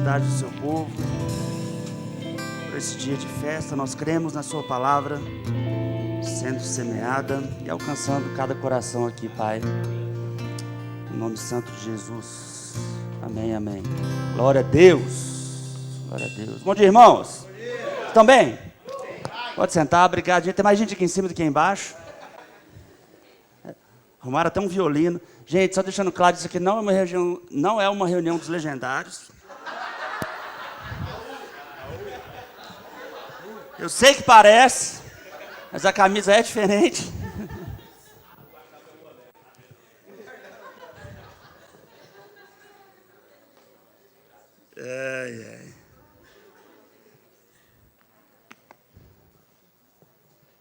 necessidades do seu povo. Por esse dia de festa, nós cremos na sua palavra sendo semeada e alcançando cada coração aqui, Pai. Em nome santo de Jesus. Amém, amém. Glória a Deus. Glória a Deus. Bom dia, irmãos. Estão bem? Pode sentar, obrigado. Tem mais gente aqui em cima do que embaixo. Arrumaram até um violino. Gente, só deixando claro, isso aqui não é uma reunião dos legendários. Eu sei que parece, mas a camisa é diferente. Ai, ai.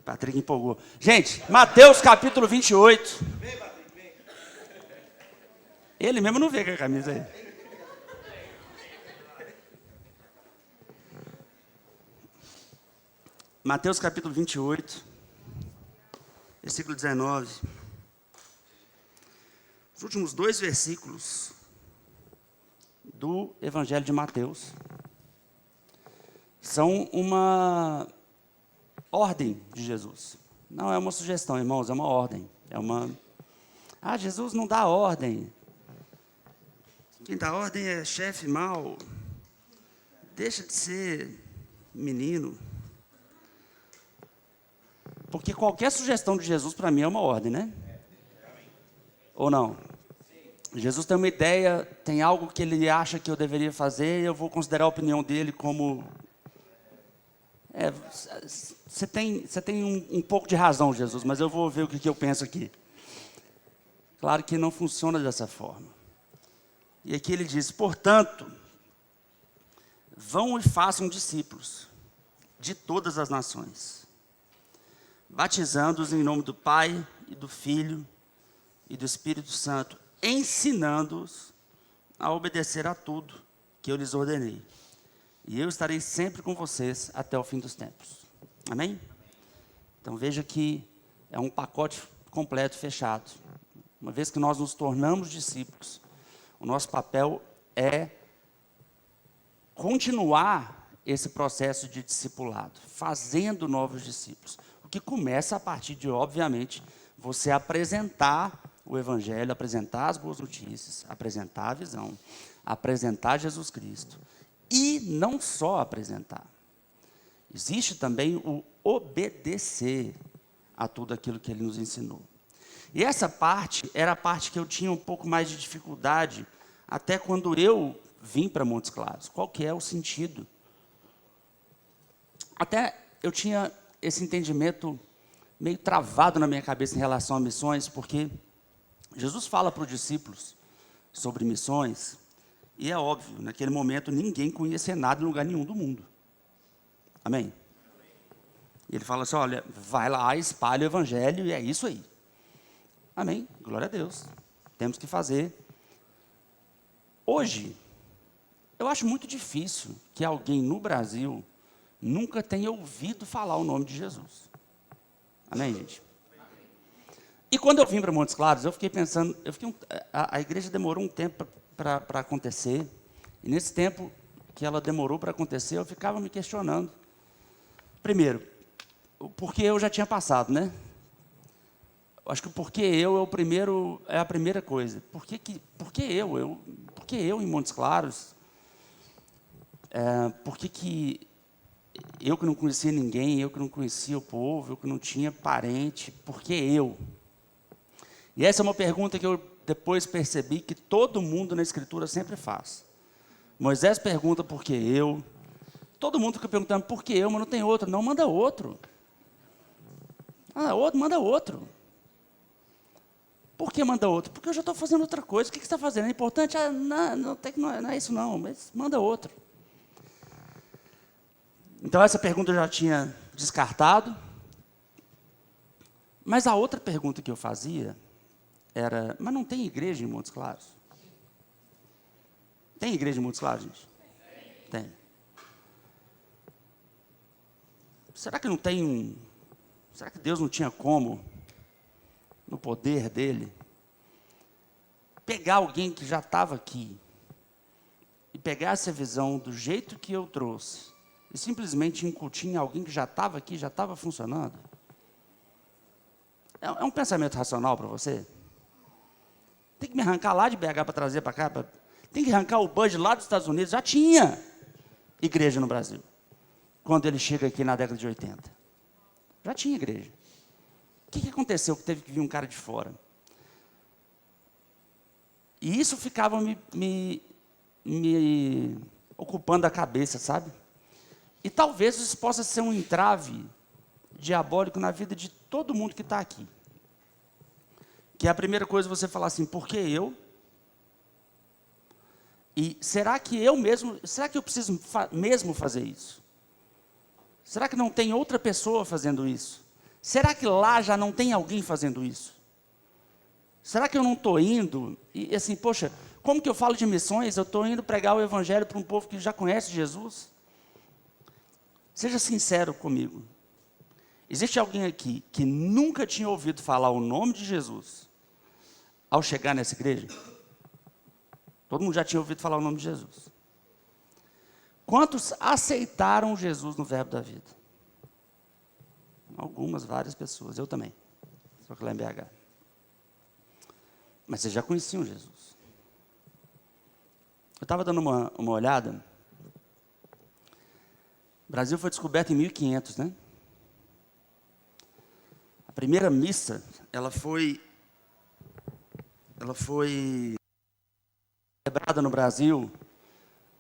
Patrick empolgou. Gente, Mateus capítulo 28. Ele mesmo não vê com a camisa aí. Mateus capítulo 28, versículo 19. Os últimos 2 versículos do Evangelho de Mateus são uma ordem de Jesus. Não é uma sugestão, irmãos, é uma ordem. Jesus não dá ordem. Quem dá ordem é chefe mau. Deixa de ser menino. Porque qualquer sugestão de Jesus para mim é uma ordem, né? Ou não? Jesus tem uma ideia, tem algo que ele acha que eu deveria fazer, e eu vou considerar a opinião dele como... Você tem um pouco de razão, Jesus, mas eu vou ver o que eu penso aqui. Claro que não funciona dessa forma. E aqui ele diz, portanto, vão e façam discípulos de todas as nações, batizando-os em nome do Pai e do Filho e do Espírito Santo, ensinando-os a obedecer a tudo que eu lhes ordenei. E eu estarei sempre com vocês até o fim dos tempos. Amém? Então veja que é um pacote completo, fechado. Uma vez que nós nos tornamos discípulos, o nosso papel é continuar esse processo de discipulado, fazendo novos discípulos. O que começa a partir de, obviamente, você apresentar o Evangelho, apresentar as boas notícias, apresentar a visão, apresentar Jesus Cristo. E não só apresentar. Existe também o obedecer a tudo aquilo que ele nos ensinou. E essa parte era a parte que eu tinha um pouco mais de dificuldade, até quando eu vim para Montes Claros. Qual que é o sentido? Até eu tinha esse entendimento meio travado na minha cabeça em relação a missões, porque Jesus fala para os discípulos sobre missões, e é óbvio, naquele momento ninguém conhecia nada em lugar nenhum do mundo. Amém? E ele fala assim, olha, vai lá, espalha o Evangelho, e é isso aí. Amém? Glória a Deus. Temos que fazer. Hoje, eu acho muito difícil que alguém no Brasil nunca tenha ouvido falar o nome de Jesus. Amém, gente? E quando eu vim para Montes Claros, eu fiquei pensando, a igreja demorou um tempo para acontecer, e nesse tempo que ela demorou para acontecer, eu ficava me questionando. Primeiro, porque eu já tinha passado, né? Acho que o porquê eu é a primeira coisa. Por que eu em Montes Claros? Por que eu que não conhecia ninguém, eu que não conhecia o povo, eu que não tinha parente, por que eu? E essa é uma pergunta que eu depois percebi que todo mundo na Escritura sempre faz. Moisés pergunta por que eu. Todo mundo fica perguntando por que eu, mas não tem outro. Não, manda outro. Manda outro. Por que manda outro? Porque eu já estou fazendo outra coisa. O que você está fazendo? É importante? Não é isso não, mas manda outro. Então essa pergunta eu já tinha descartado. Mas a outra pergunta que eu fazia era, mas não tem igreja em Montes Claros? Tem igreja em Montes Claros, gente? Tem. Será que não tem será que Deus não tinha como, no poder dele, pegar alguém que já estava aqui e pegasse a visão do jeito que eu trouxe e simplesmente incutir em alguém que já estava aqui, já estava funcionando? É um pensamento racional para você? Tem que me arrancar lá de BH para trazer para cá? Tem que arrancar o Bud lá dos Estados Unidos? Já tinha igreja no Brasil, quando ele chega aqui na década de 80. Já tinha igreja. O que aconteceu que teve que vir um cara de fora? E isso ficava me ocupando a cabeça, sabe? E talvez isso possa ser um entrave diabólico na vida de todo mundo que está aqui. Que é a primeira coisa você falar assim, por que eu? E será que eu preciso mesmo fazer isso? Será que não tem outra pessoa fazendo isso? Será que lá já não tem alguém fazendo isso? Será que eu não estou indo? E assim, poxa, como que eu falo de missões? Eu estou indo pregar o evangelho para um povo que já conhece Jesus? Seja sincero comigo. Existe alguém aqui que nunca tinha ouvido falar o nome de Jesus ao chegar nessa igreja? Todo mundo já tinha ouvido falar o nome de Jesus. Quantos aceitaram Jesus no Verbo da Vida? Algumas, várias pessoas, eu também. Só que lá em BH. Mas vocês já conheciam Jesus. Eu estava dando uma olhada. O Brasil foi descoberto em 1500, né? A primeira missa, ela foi celebrada no Brasil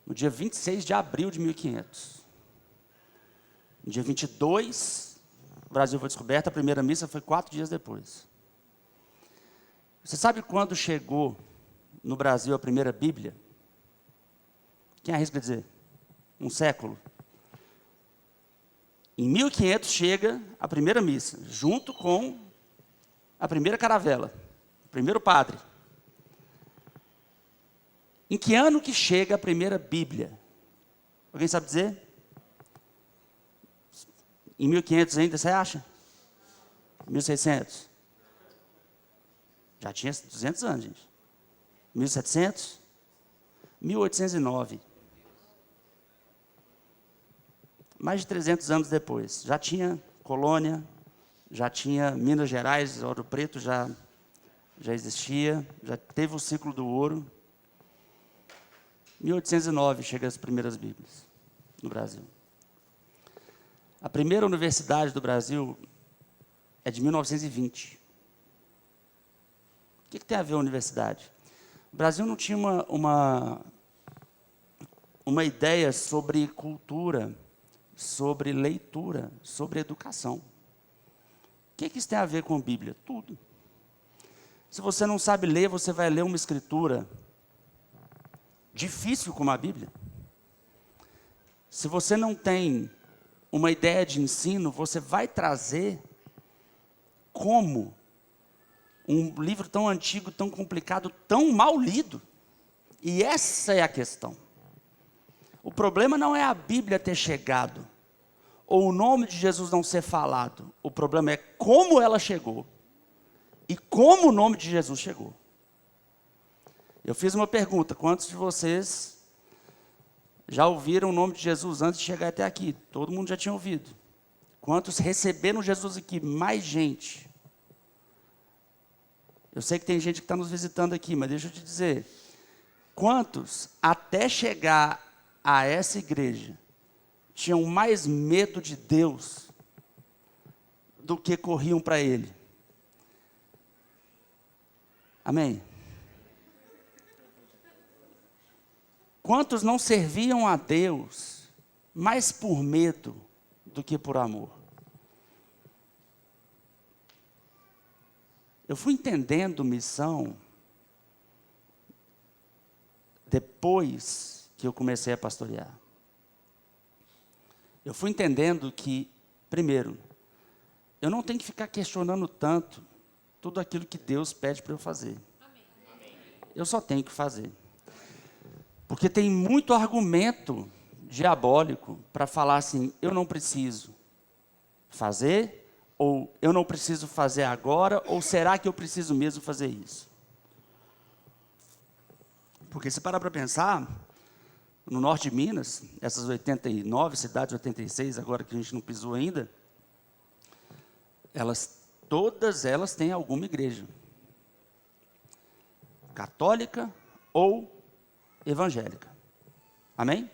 no dia 26 de abril de 1500. No dia 22, o Brasil foi descoberto, a primeira missa foi 4 dias depois. Você sabe quando chegou no Brasil a primeira Bíblia? Quem arrisca dizer? Um século. Em 1500 chega a primeira missa, junto com a primeira caravela, o primeiro padre. Em que ano que chega a primeira Bíblia? Alguém sabe dizer? Em 1500 ainda, você acha? 1600? Já tinha 200 anos, gente. 1700? 1809. Mais de 300 anos depois. Já tinha colônia, já tinha Minas Gerais, Ouro Preto já existia, já teve o ciclo do ouro. 1809 chega as primeiras Bíblias no Brasil. A primeira universidade do Brasil é de 1920. O que tem a ver a universidade? O Brasil não tinha uma ideia sobre cultura, sobre leitura, sobre educação. O que isso tem a ver com a Bíblia? Tudo. Se você não sabe ler, você vai ler uma escritura difícil como a Bíblia. Se você não tem uma ideia de ensino, você vai trazer como um livro tão antigo, tão complicado, tão mal lido. E essa é a questão. O problema não é a Bíblia ter chegado, ou o nome de Jesus não ser falado. O problema é como ela chegou, e como o nome de Jesus chegou. Eu fiz uma pergunta, quantos de vocês já ouviram o nome de Jesus antes de chegar até aqui? Todo mundo já tinha ouvido. Quantos receberam Jesus aqui? Mais gente. Eu sei que tem gente que está nos visitando aqui, mas deixa eu te dizer. Quantos, até chegar a essa igreja, tinham mais medo de Deus do que corriam para Ele? Amém? Quantos não serviam a Deus mais por medo do que por amor? Eu fui entendendo missão depois que eu comecei a pastorear. Eu fui entendendo que, primeiro, eu não tenho que ficar questionando tanto tudo aquilo que Deus pede para eu fazer. Eu só tenho que fazer. Porque tem muito argumento diabólico para falar assim, eu não preciso fazer, ou eu não preciso fazer agora, ou será que eu preciso mesmo fazer isso? Porque se parar para pensar, no norte de Minas, essas 89 cidades, 86, agora que a gente não pisou ainda, todas elas têm alguma igreja. Católica ou evangélica. Amém?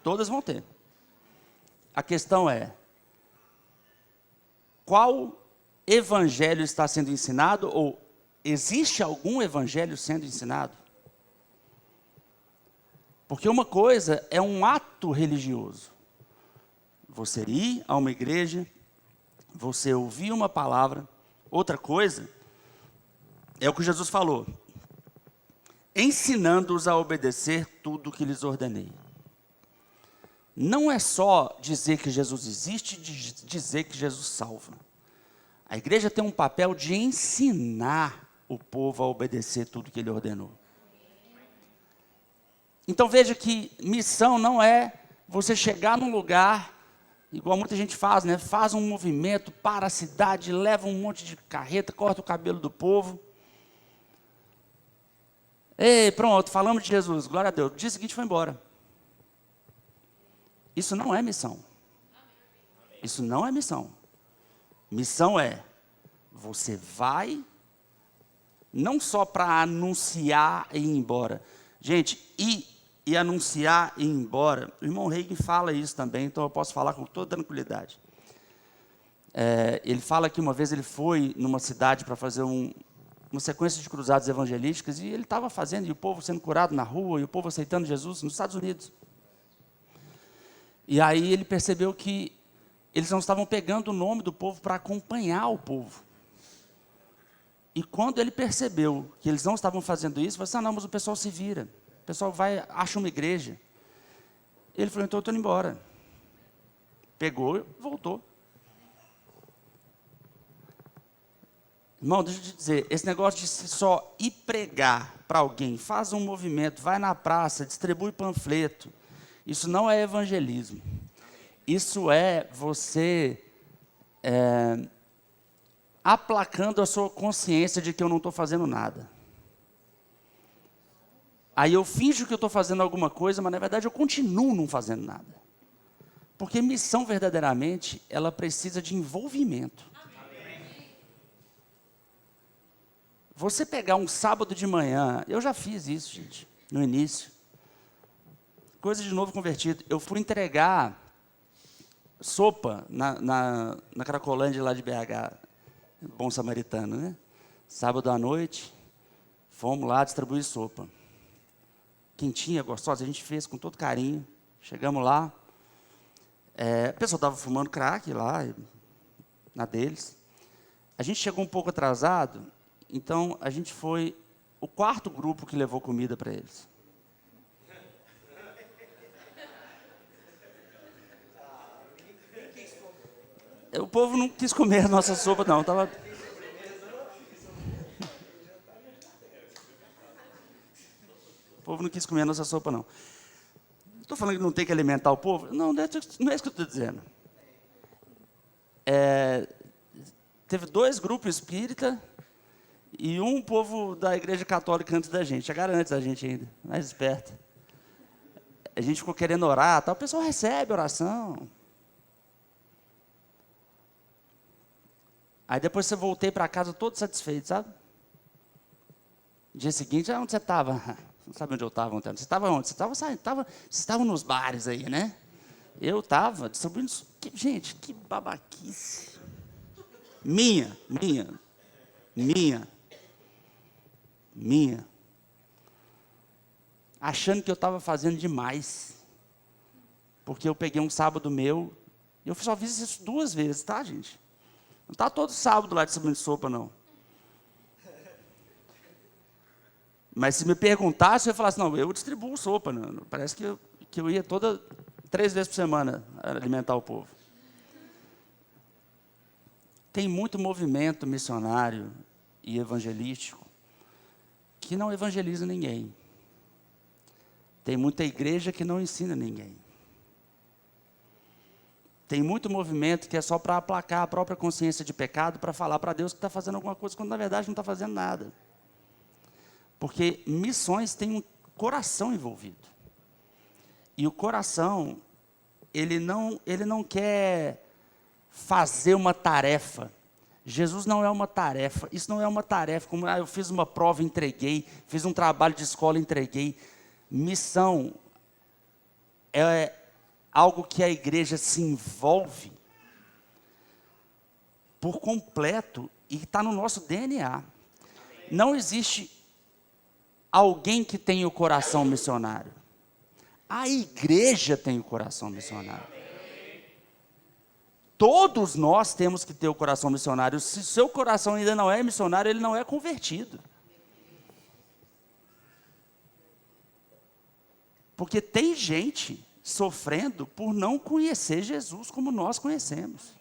Todas vão ter. A questão é, qual evangelho está sendo ensinado, ou existe algum evangelho sendo ensinado? Porque uma coisa é um ato religioso. Você ir a uma igreja, você ouvir uma palavra. Outra coisa é o que Jesus falou: ensinando-os a obedecer tudo o que lhes ordenei. Não é só dizer que Jesus existe, dizer que Jesus salva. A igreja tem um papel de ensinar o povo a obedecer tudo que ele ordenou. Então veja que missão não é você chegar num lugar, igual muita gente faz, né? Faz um movimento para a cidade, leva um monte de carreta, corta o cabelo do povo. Ei, pronto, falamos de Jesus, glória a Deus. No dia seguinte foi embora. Isso não é missão. Isso não é missão. Missão é, você vai, não só para anunciar e ir embora. Gente, e anunciar e ir embora, o irmão Reagan fala isso também, então eu posso falar com toda tranquilidade. Ele fala que uma vez ele foi numa cidade para fazer uma sequência de cruzadas evangelísticas, e ele estava fazendo, e o povo sendo curado na rua, e o povo aceitando Jesus nos Estados Unidos. E aí ele percebeu que eles não estavam pegando o nome do povo para acompanhar o povo. E quando ele percebeu que eles não estavam fazendo isso, ele falou assim: não, mas o pessoal se vira. O pessoal vai, acha uma igreja. Ele falou: então eu estou indo embora. Pegou e voltou. Irmão, deixa eu te dizer, esse negócio de só ir pregar para alguém, faz um movimento, vai na praça, distribui panfleto, isso não é evangelismo. Isso é você aplacando a sua consciência de que eu não estou fazendo nada. Aí eu finjo que eu estou fazendo alguma coisa, mas na verdade eu continuo não fazendo nada. Porque missão verdadeiramente, ela precisa de envolvimento. Você pegar um sábado de manhã, eu já fiz isso, gente, no início. Coisa de novo convertido. Eu fui entregar sopa na Cracolândia lá de BH, Bom Samaritano, né? Sábado à noite, fomos lá distribuir sopa. Quentinha, gostosa, a gente fez com todo carinho. Chegamos lá, a pessoa estava fumando crack lá, na deles. A gente chegou um pouco atrasado, então a gente foi o quarto grupo que levou comida para eles. O povo não quis comer a nossa sopa, não. O povo não quis comer a nossa sopa, não. Estou falando que não tem que alimentar o povo? Não, não é isso que eu estou dizendo. Teve 2 grupos espírita e um povo da igreja católica antes da gente. Chegaram antes da gente ainda, mais esperto. A gente ficou querendo orar, tal. O pessoal recebe oração. Aí depois você voltei para casa todo satisfeito, sabe? Dia seguinte, onde você estava? Não sabe onde eu estava ontem. Você estava onde? Você estava nos bares aí, né? Eu estava distribuindo. Gente, que babaquice. Minha. Achando que eu estava fazendo demais. Porque eu peguei um sábado meu, e eu só fiz isso 2 vezes, tá, gente? Não está todo sábado lá distribuindo sopa, não. Mas se me perguntasse, eu ia falar assim: não, eu distribuo sopa. Não. Parece que eu ia 3 vezes por semana alimentar o povo. Tem muito movimento missionário e evangelístico que não evangeliza ninguém. Tem muita igreja que não ensina ninguém. Tem muito movimento que é só para aplacar a própria consciência de pecado, para falar para Deus que está fazendo alguma coisa, quando na verdade não está fazendo nada. Porque missões têm um coração envolvido. E o coração, ele não quer fazer uma tarefa. Jesus não é uma tarefa. Isso não é uma tarefa, como eu fiz uma prova, entreguei, fiz um trabalho de escola, entreguei. Missão é algo que a igreja se envolve por completo e está no nosso DNA. Não existe alguém que tenha o coração missionário. A igreja tem o coração missionário. Todos nós temos que ter o coração missionário. Se seu coração ainda não é missionário, ele não é convertido. Porque tem gente sofrendo por não conhecer Jesus como nós conhecemos.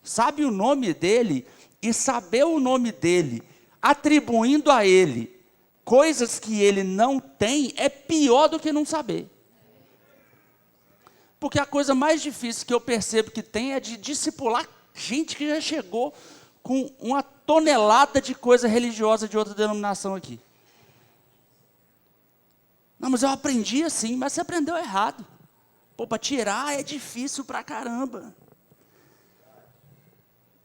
Sabe o nome dele e saber o nome dele, atribuindo a ele coisas que ele não tem, é pior do que não saber. Porque a coisa mais difícil que eu percebo que tem é de discipular gente que já chegou com uma tonelada de coisa religiosa de outra denominação aqui. Não, mas eu aprendi assim, mas você aprendeu errado. Pô, para tirar é difícil pra caramba.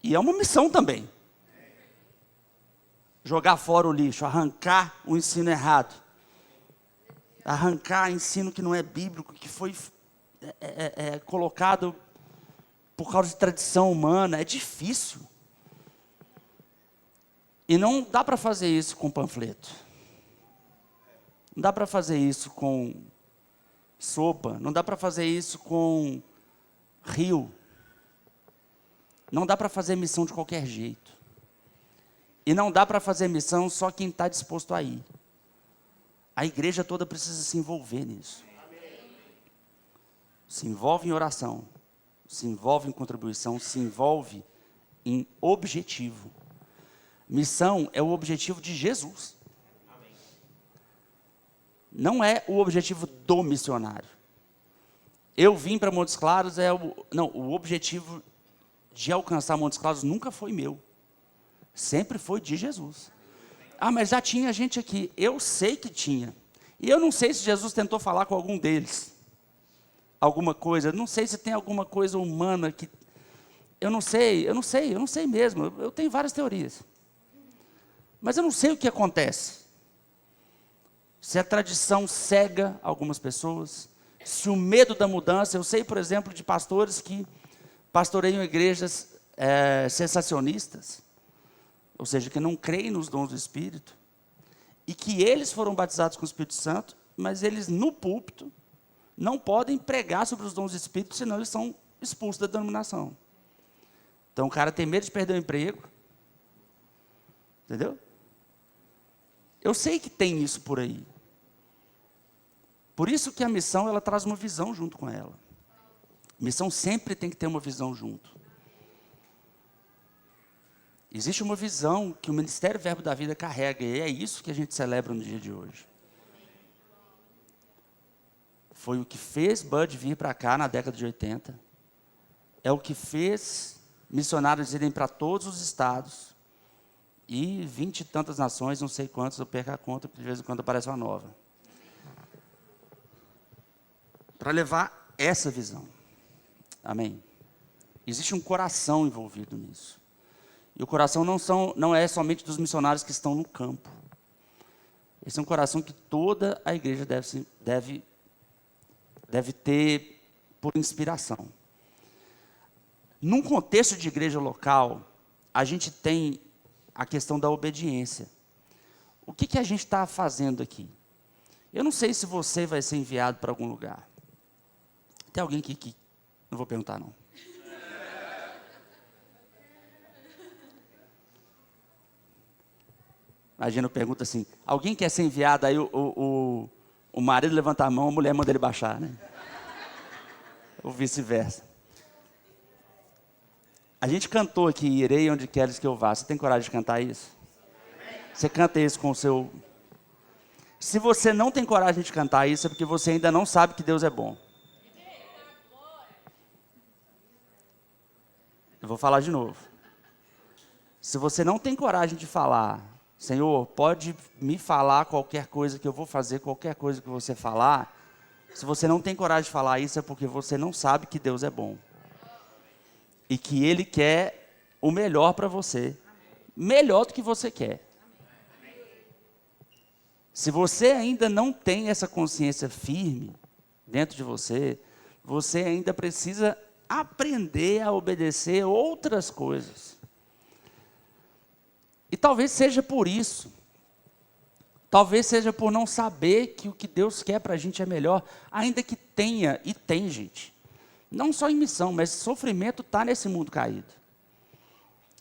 E é uma missão também. Jogar fora o lixo, arrancar o ensino errado. Arrancar ensino que não é bíblico, que foi colocado por causa de tradição humana. É difícil. E não dá para fazer isso com panfleto. Não dá para fazer isso com sopa. Não dá para fazer isso com rio. Não dá para fazer missão de qualquer jeito. E não dá para fazer missão só quem está disposto a ir. A igreja toda precisa se envolver nisso. Se envolve em oração, se envolve em contribuição, se envolve em objetivo. Missão é o objetivo de Jesus. Não é o objetivo do missionário. Eu vim para Montes Claros, o objetivo de alcançar Montes Claros nunca foi meu. Sempre foi de Jesus. Ah, mas já tinha gente aqui. Eu sei que tinha. E eu não sei se Jesus tentou falar com algum deles. Alguma coisa. Não sei se tem alguma coisa humana que... Eu não sei mesmo. Eu tenho várias teorias. Mas eu não sei o que acontece. Se a tradição cega algumas pessoas, se o medo da mudança... Eu sei, por exemplo, de pastores que pastoreiam igrejas sensacionistas, ou seja, que não creem nos dons do Espírito, e que eles foram batizados com o Espírito Santo, mas eles, no púlpito, não podem pregar sobre os dons do Espírito, senão eles são expulsos da denominação. Então, o cara tem medo de perder o emprego. Entendeu? Eu sei que tem isso por aí. Por isso que a missão, ela traz uma visão junto com ela. A missão sempre tem que ter uma visão junto. Existe uma visão que o Ministério Verbo da Vida carrega, e é isso que a gente celebra no dia de hoje. Foi o que fez Bud vir para cá na década de 80. É o que fez missionários irem para todos os estados. E 20 e tantas nações, não sei quantas, eu perco a conta, porque de vez em quando aparece uma nova. Para levar essa visão. Amém? Existe um coração envolvido nisso. E o coração não é somente dos missionários que estão no campo. Esse é um coração que toda a igreja deve ter por inspiração. Num contexto de igreja local, a gente tem a questão da obediência. O que a gente está fazendo aqui? Eu não sei se você vai ser enviado para algum lugar. Tem alguém aqui que... Não vou perguntar, não. Imagina, eu pergunto assim, alguém quer ser enviado? Aí o marido levanta a mão, a mulher manda ele baixar, né? Ou vice-versa. A gente cantou aqui, irei onde queres que eu vá. Você tem coragem de cantar isso? Você canta isso com o seu... Se você não tem coragem de cantar isso, é porque você ainda não sabe que Deus é bom. Eu vou falar de novo. Se você não tem coragem de falar, Senhor, pode me falar qualquer coisa que eu vou fazer, qualquer coisa que você falar, Se você não tem coragem de falar isso, é porque você não sabe que Deus é bom. E que Ele quer o melhor para você. Melhor do que você quer. Se você ainda não tem essa consciência firme dentro de você, você ainda precisa aprender a obedecer outras coisas. E talvez seja por isso. Talvez seja por não saber que o que Deus quer para a gente é melhor, ainda que tenha, e tem, gente. Não só em missão, mas sofrimento está nesse mundo caído.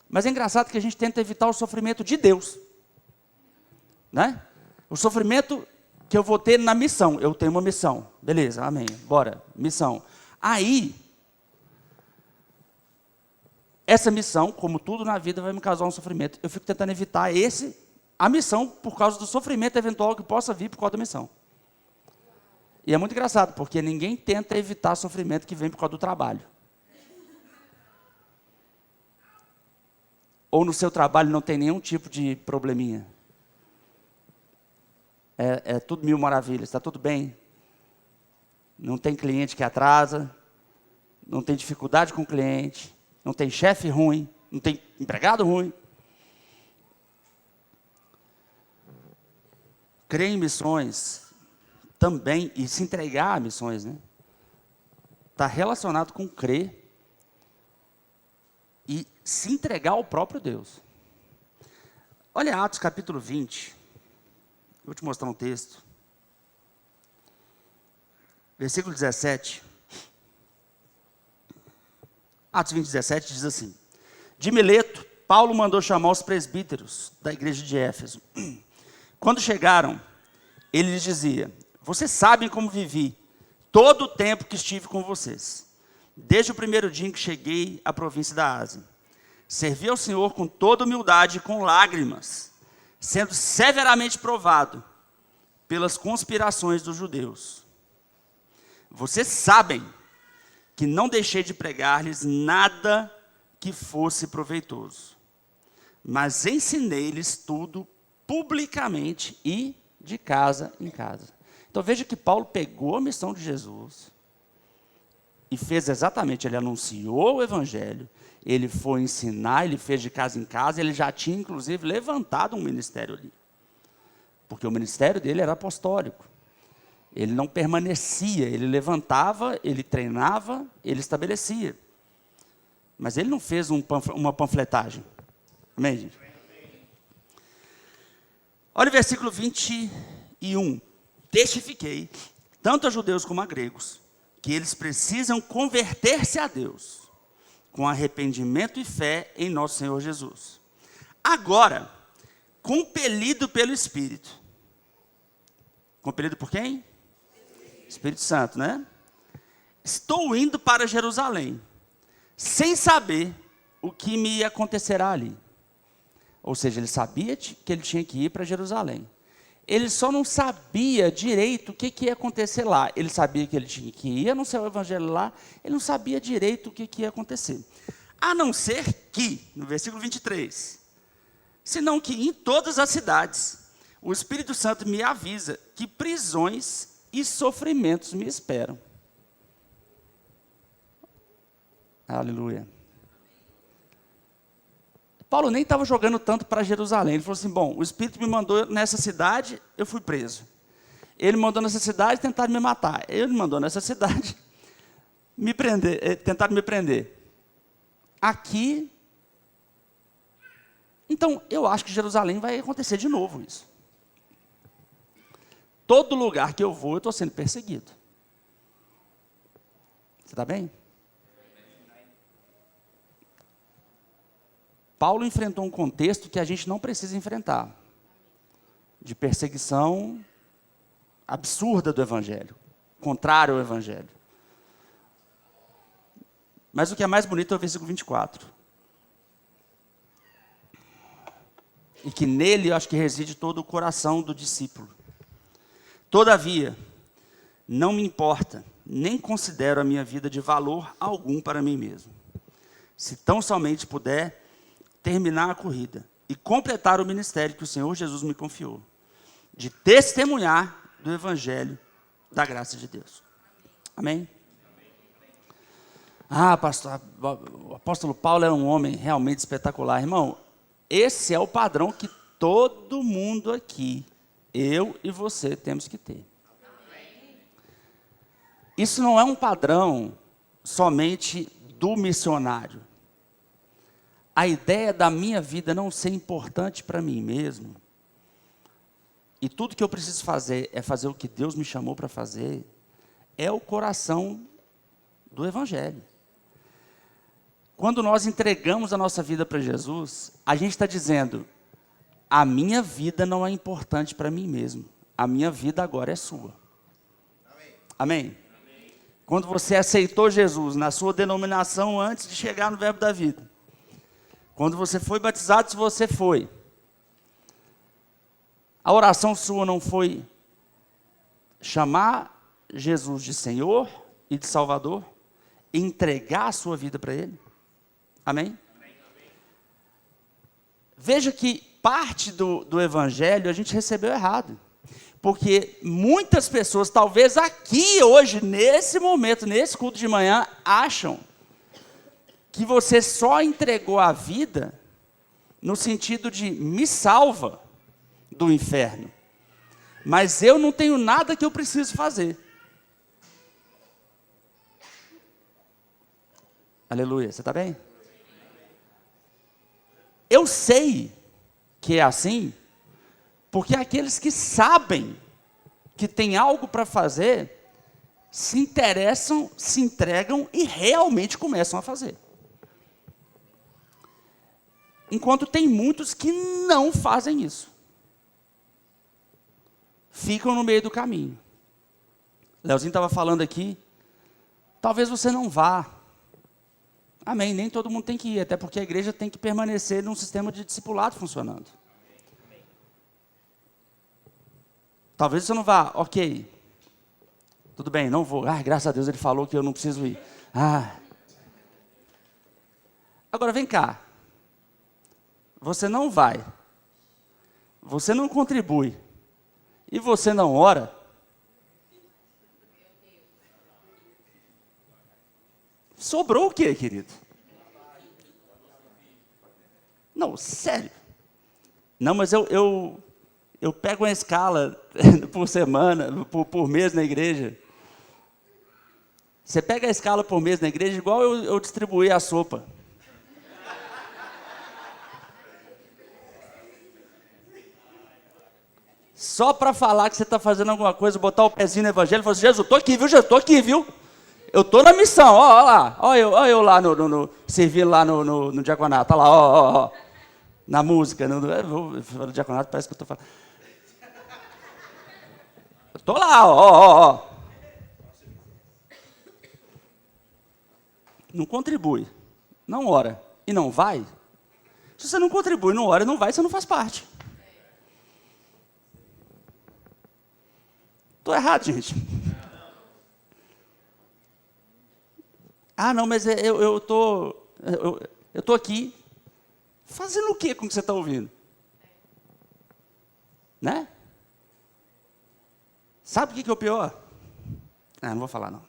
Mas é engraçado que a gente tenta evitar o sofrimento de Deus. Né? O sofrimento que eu vou ter na missão. Eu tenho uma missão. Beleza, amém. Bora, missão. Aí, essa missão, como tudo na vida, vai me causar um sofrimento. Eu fico tentando evitar a missão por causa do sofrimento eventual que possa vir por causa da missão. E é muito engraçado, porque ninguém tenta evitar sofrimento que vem por causa do trabalho. Ou no seu trabalho não tem nenhum tipo de probleminha. É tudo mil maravilhas, está tudo bem. Não tem cliente que atrasa, não tem dificuldade com o cliente, não tem chefe ruim, não tem empregado ruim. Crer em missões também, e se entregar a missões, né? Está relacionado com crer e se entregar ao próprio Deus. Olha Atos capítulo 20. Vou te mostrar um texto. Versículo 17. Atos 20, 17 diz assim: de Mileto, Paulo mandou chamar os presbíteros da igreja de Éfeso. Quando chegaram, ele lhes dizia: vocês sabem como vivi todo o tempo que estive com vocês, desde o primeiro dia em que cheguei à província da Ásia. Servi ao Senhor com toda humildade e com lágrimas, sendo severamente provado pelas conspirações dos judeus. Vocês sabem que não deixei de pregar-lhes nada que fosse proveitoso, mas ensinei-lhes tudo publicamente e de casa em casa. Então veja que Paulo pegou a missão de Jesus e fez exatamente, ele anunciou o evangelho, ele foi ensinar, ele fez de casa em casa, ele já tinha inclusive levantado um ministério ali. Porque o ministério dele era apostólico. Ele não permanecia, ele levantava, ele treinava, ele estabelecia. Mas ele não fez uma panfletagem. Amém, gente? Olha o versículo 21. Testifiquei, tanto a judeus como a gregos, que eles precisam converter-se a Deus, com arrependimento e fé em nosso Senhor Jesus. Agora, compelido pelo Espírito. Compelido por quem? Espírito Santo, né? Estou indo para Jerusalém, sem saber o que me acontecerá ali. Ou seja, ele sabia que ele tinha que ir para Jerusalém. Ele só não sabia direito o que ia acontecer lá. Ele sabia que ele tinha que ir anunciar o evangelho lá, ele não sabia direito o que ia acontecer. A não ser que, no versículo 23, senão que em todas as cidades, o Espírito Santo me avisa que prisões e sofrimentos me esperam. Aleluia. Paulo nem estava jogando tanto para Jerusalém. Ele falou assim, bom, o Espírito me mandou nessa cidade, eu fui preso. Ele mandou nessa cidade, tentaram me matar. Ele me mandou nessa cidade, tentaram me prender. Aqui, então, eu acho que Jerusalém vai acontecer de novo isso. Todo lugar que eu vou, eu estou sendo perseguido. Você está bem? Paulo enfrentou um contexto que a gente não precisa enfrentar, de perseguição absurda do Evangelho, contrário ao Evangelho. Mas o que é mais bonito é o versículo 24. E que nele, eu acho que reside todo o coração do discípulo. Todavia, não me importa, nem considero a minha vida de valor algum para mim mesmo. Se tão somente puder terminar a corrida e completar o ministério que o Senhor Jesus me confiou, de testemunhar do Evangelho da graça de Deus. Amém? Ah, pastor, o apóstolo Paulo era um homem realmente espetacular. Irmão, esse é o padrão que todo mundo aqui, eu e você, temos que ter. Isso não é um padrão somente do missionário. A ideia da minha vida não ser importante para mim mesmo, e tudo que eu preciso fazer é fazer o que Deus me chamou para fazer, é o coração do Evangelho. Quando nós entregamos a nossa vida para Jesus, a gente está dizendo, a minha vida não é importante para mim mesmo, a minha vida agora é sua. Amém? Quando você aceitou Jesus na sua denominação antes de chegar no Verbo da Vida, quando você foi batizado, se você foi, a oração sua não foi chamar Jesus de Senhor e de Salvador, e entregar a sua vida para Ele? Amém? Veja que parte do Evangelho a gente recebeu errado. Porque muitas pessoas, talvez aqui hoje, nesse momento, nesse culto de manhã, acham que você só entregou a vida no sentido de me salva do inferno. Mas eu não tenho nada que eu preciso fazer. Aleluia, você está bem? Eu sei que é assim, porque aqueles que sabem que tem algo para fazer, se interessam, se entregam e realmente começam a fazer. Enquanto tem muitos que não fazem isso. Ficam no meio do caminho. Leozinho estava falando aqui, talvez você não vá. Amém, nem todo mundo tem que ir, até porque a igreja tem que permanecer num sistema de discipulado funcionando. Talvez você não vá, ok, tudo bem, não vou. Ah, graças a Deus ele falou que eu não preciso ir. Agora vem cá, você não vai, você não contribui, e você não ora, sobrou o quê, querido? Não, sério. Não, mas eu pego uma escala por semana, por mês na igreja. Você pega a escala por mês na igreja, igual eu distribuí a sopa. Só para falar que você está fazendo alguma coisa, botar o pezinho no evangelho e falar assim, Jesus, estou aqui, viu? Jesus, estou aqui, viu? Eu estou na missão, ó lá, ó eu lá servindo lá no diaconato, olha lá, ó, na música, no diaconato parece que eu estou falando. Eu estou lá, ó. Não contribui, não ora e não vai. Se você não contribui, não ora e não vai, você não faz parte. Estou errado, gente. Ah, não, mas eu tô aqui. Fazendo o que com o que você está ouvindo? Né? Sabe o que é o pior? Não vou falar não.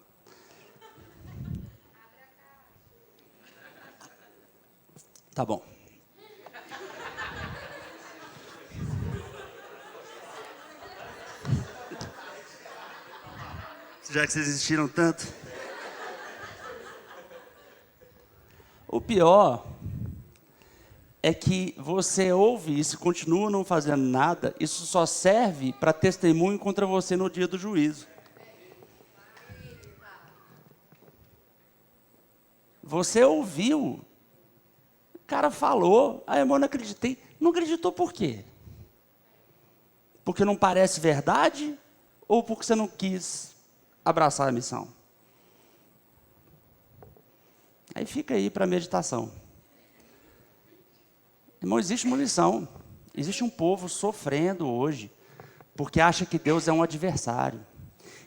Tá bom. Já que vocês insistiram tanto. O pior é que você ouve isso e continua não fazendo nada, isso só serve para testemunho contra você no dia do juízo. Você ouviu, o cara falou, eu não acreditei. Não acreditou por quê? Porque não parece verdade ou porque você não quis abraçar a missão? Aí fica aí para meditação. Irmão, existe uma lição. Existe um povo sofrendo hoje porque acha que Deus é um adversário.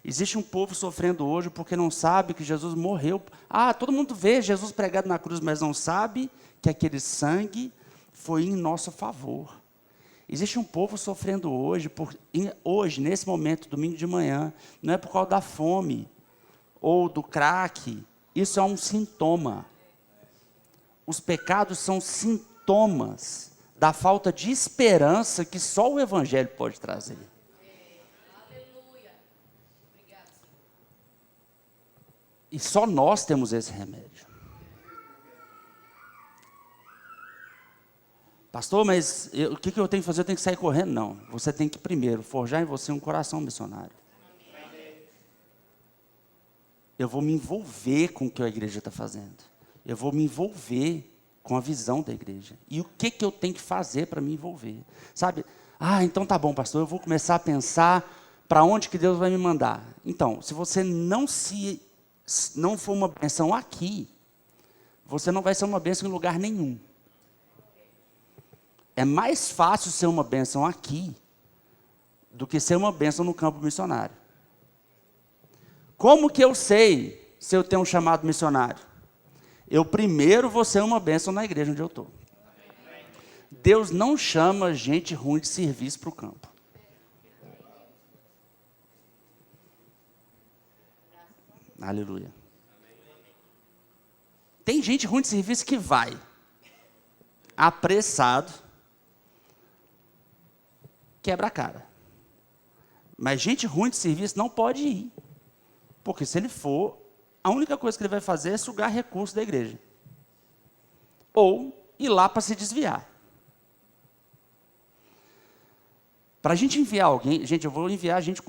Existe um povo sofrendo hoje porque não sabe que Jesus morreu. Todo mundo vê Jesus pregado na cruz, mas não sabe que aquele sangue foi em nosso favor. Existe um povo sofrendo hoje, nesse momento, domingo de manhã, não é por causa da fome ou do crack, isso é um sintoma. Os pecados são sintomas da falta de esperança que só o Evangelho pode trazer. E só nós temos esse remédio. Pastor, mas o que eu tenho que fazer? Eu tenho que sair correndo? Não. Você tem que primeiro forjar em você um coração missionário. Eu vou me envolver com o que a igreja está fazendo. Eu vou me envolver com a visão da igreja. E o que eu tenho que fazer para me envolver? Sabe? Então tá bom, pastor, eu vou começar a pensar para onde que Deus vai me mandar. Então, se você não for uma bênção aqui, você não vai ser uma bênção em lugar nenhum. É mais fácil ser uma bênção aqui do que ser uma bênção no campo missionário. Como que eu sei se eu tenho um chamado missionário? Eu primeiro vou ser uma bênção na igreja onde eu estou. Deus não chama gente ruim de serviço para o campo. Aleluia. Tem gente ruim de serviço que vai apressado, quebra a cara. Mas gente ruim de serviço não pode ir. Porque se ele for, a única coisa que ele vai fazer é sugar recursos da igreja. Ou ir lá para se desviar. Para a gente enviar alguém, gente, eu vou enviar a gente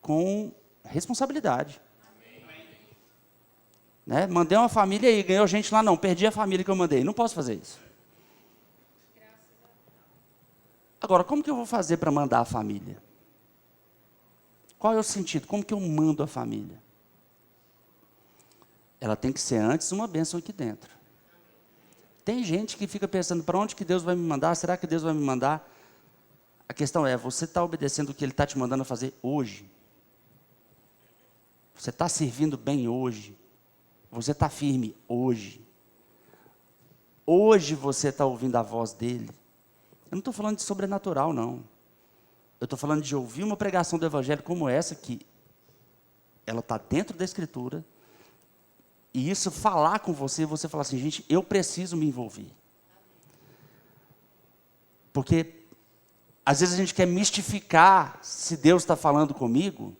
com responsabilidade. Né? Mandei uma família aí, ganhou gente lá, não, perdi a família que eu mandei. Não posso fazer isso. Agora, como que eu vou fazer para mandar a família? Qual é o sentido? Como que eu mando a família? Ela tem que ser antes uma bênção aqui dentro. Tem gente que fica pensando, para onde que Deus vai me mandar? Será que Deus vai me mandar? A questão é, você está obedecendo o que Ele está te mandando a fazer hoje? Você está servindo bem hoje? Você está firme hoje? Hoje você está ouvindo a voz dEle? Eu não estou falando de sobrenatural, não. Eu estou falando de ouvir uma pregação do Evangelho como essa, que ela está dentro da Escritura, e isso falar com você, você falar assim, gente, eu preciso me envolver. Porque, às vezes a gente quer mistificar se Deus está falando comigo,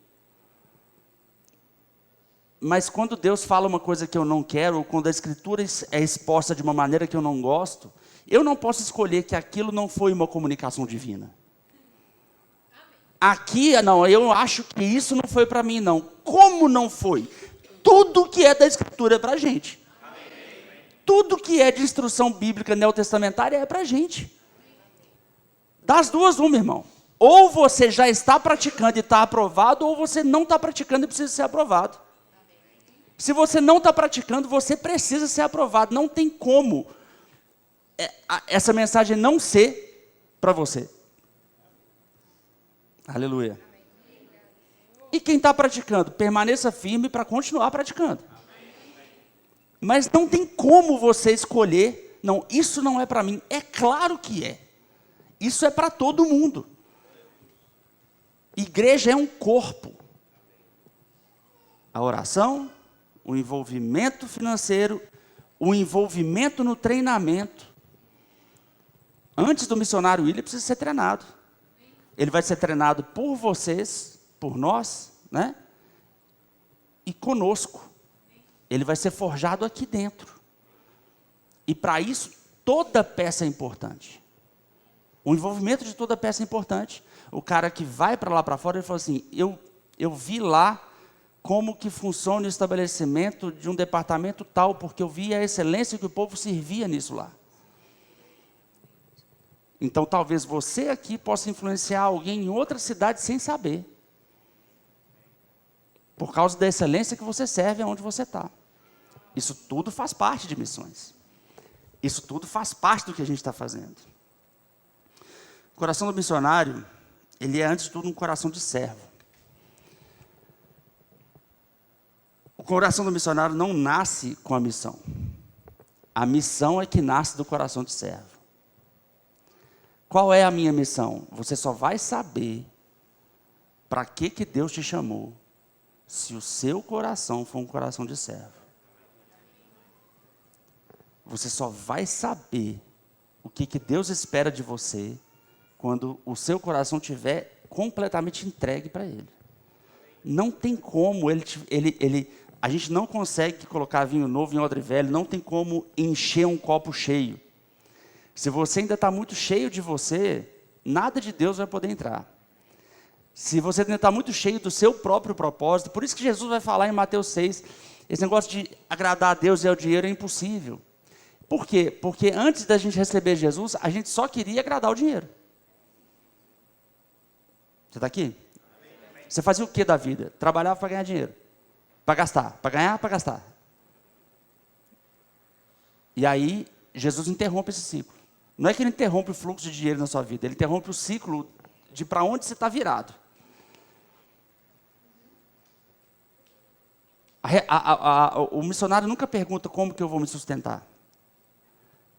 mas quando Deus fala uma coisa que eu não quero, ou quando a Escritura é exposta de uma maneira que eu não gosto, eu não posso escolher que aquilo não foi uma comunicação divina. Aqui, não, eu acho que isso não foi para mim, não. Como não foi? Tudo que é da Escritura é para a gente. Tudo que é de instrução bíblica neotestamentária é para a gente. Das duas, uma, irmão. Ou você já está praticando e está aprovado, ou você não está praticando e precisa ser aprovado. Se você não está praticando, você precisa ser aprovado. Não tem como essa mensagem não ser para você. Aleluia. E quem está praticando, permaneça firme para continuar praticando. Mas não tem como você escolher, não, isso não é para mim. É claro que é. Isso é para todo mundo. Igreja é um corpo. A oração, o envolvimento financeiro, o envolvimento no treinamento. Antes do missionário ir, ele precisa ser treinado. Ele vai ser treinado por vocês, por nós, né? E conosco. Ele vai ser forjado aqui dentro. E para isso, toda peça é importante. O envolvimento de toda peça é importante. O cara que vai para lá para fora, ele fala assim, eu vi lá como que funciona o estabelecimento de um departamento tal, porque eu vi a excelência que o povo servia nisso lá. Então, talvez você aqui possa influenciar alguém em outra cidade sem saber. Por causa da excelência que você serve aonde você está. Isso tudo faz parte de missões. Isso tudo faz parte do que a gente está fazendo. O coração do missionário, ele é antes de tudo um coração de servo. O coração do missionário não nasce com a missão. A missão é que nasce do coração de servo. Qual é a minha missão? Você só vai saber para que Deus te chamou se o seu coração for um coração de servo. Você só vai saber o que Deus espera de você quando o seu coração estiver completamente entregue para Ele. Não tem como, a gente não consegue colocar vinho novo em odre velho, não tem como encher um copo cheio. Se você ainda está muito cheio de você, nada de Deus vai poder entrar. Se você ainda está muito cheio do seu próprio propósito, por isso que Jesus vai falar em Mateus 6, esse negócio de agradar a Deus e ao dinheiro é impossível. Por quê? Porque antes da gente receber Jesus, a gente só queria agradar o dinheiro. Você está aqui? Você fazia o que da vida? Trabalhava para ganhar dinheiro. Para gastar. Para ganhar, para gastar. E aí, Jesus interrompe esse ciclo. Não é que ele interrompe o fluxo de dinheiro na sua vida, ele interrompe o ciclo de para onde você está virado. O missionário nunca pergunta como que eu vou me sustentar.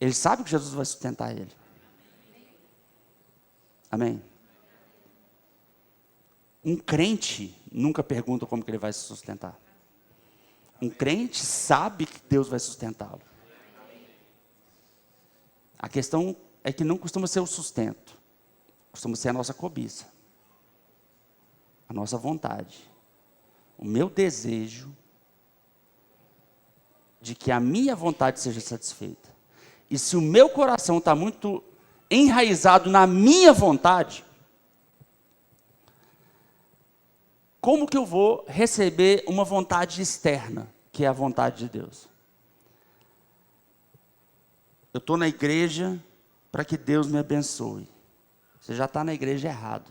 Ele sabe que Jesus vai sustentar ele. Amém? Um crente nunca pergunta como que ele vai se sustentar. Um crente sabe que Deus vai sustentá-lo. A questão é que não costuma ser o sustento. Costuma ser a nossa cobiça. A nossa vontade. O meu desejo de que a minha vontade seja satisfeita. E se o meu coração está muito enraizado na minha vontade, como que eu vou receber uma vontade externa, que é a vontade de Deus? Eu estou na igreja para que Deus me abençoe. Você já está na igreja errado.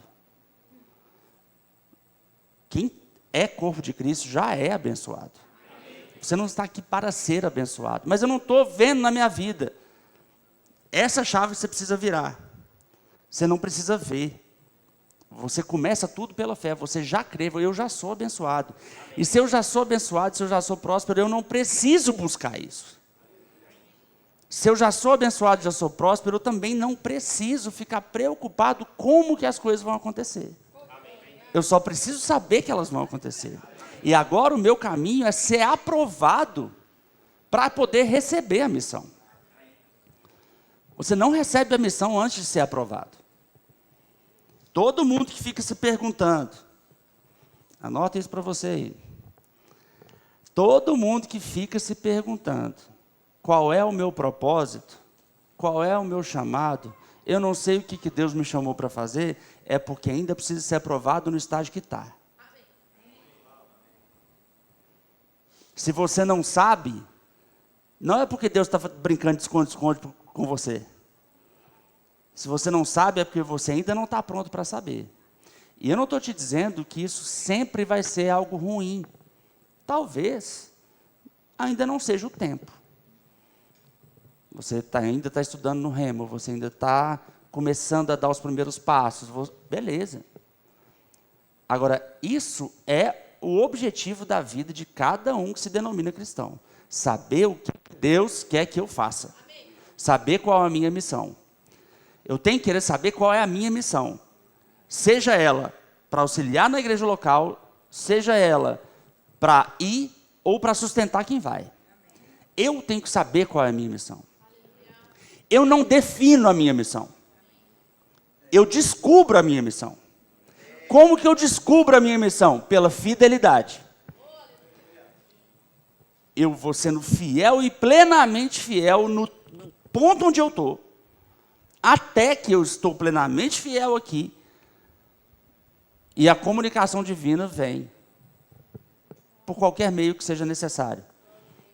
Quem é corpo de Cristo já é abençoado. Você não está aqui para ser abençoado. Mas eu não estou vendo na minha vida. Essa chave você precisa virar. Você não precisa ver. Você começa tudo pela fé. Você já crê, eu já sou abençoado. E se eu já sou abençoado, se eu já sou próspero, eu não preciso buscar isso. Se eu já sou abençoado, já sou próspero, eu também não preciso ficar preocupado como que as coisas vão acontecer. Eu só preciso saber que elas vão acontecer. E agora o meu caminho é ser aprovado para poder receber a missão. Você não recebe a missão antes de ser aprovado. Todo mundo que fica se perguntando, anota isso para você aí. Todo mundo que fica se perguntando, qual é o meu propósito? Qual é o meu chamado? Eu não sei o que Deus me chamou para fazer, é porque ainda precisa ser aprovado no estágio que está. Se você não sabe, não é porque Deus está brincando de esconde-esconde com você. Se você não sabe, é porque você ainda não está pronto para saber. E eu não estou te dizendo que isso sempre vai ser algo ruim. Talvez ainda não seja o tempo. Você ainda está estudando no Remo, você ainda está começando a dar os primeiros passos. Beleza. Agora, isso é o objetivo da vida de cada um que se denomina cristão. Saber o que Deus quer que eu faça. Saber qual é a minha missão. Eu tenho que querer saber qual é a minha missão. Seja ela para auxiliar na igreja local, seja ela para ir ou para sustentar quem vai. Eu tenho que saber qual é a minha missão. Eu não defino a minha missão. Eu descubro a minha missão. Como que eu descubro a minha missão? Pela fidelidade. Eu vou sendo fiel e plenamente fiel no ponto onde eu estou. Até que eu estou plenamente fiel aqui. E a comunicação divina vem. Por qualquer meio que seja necessário.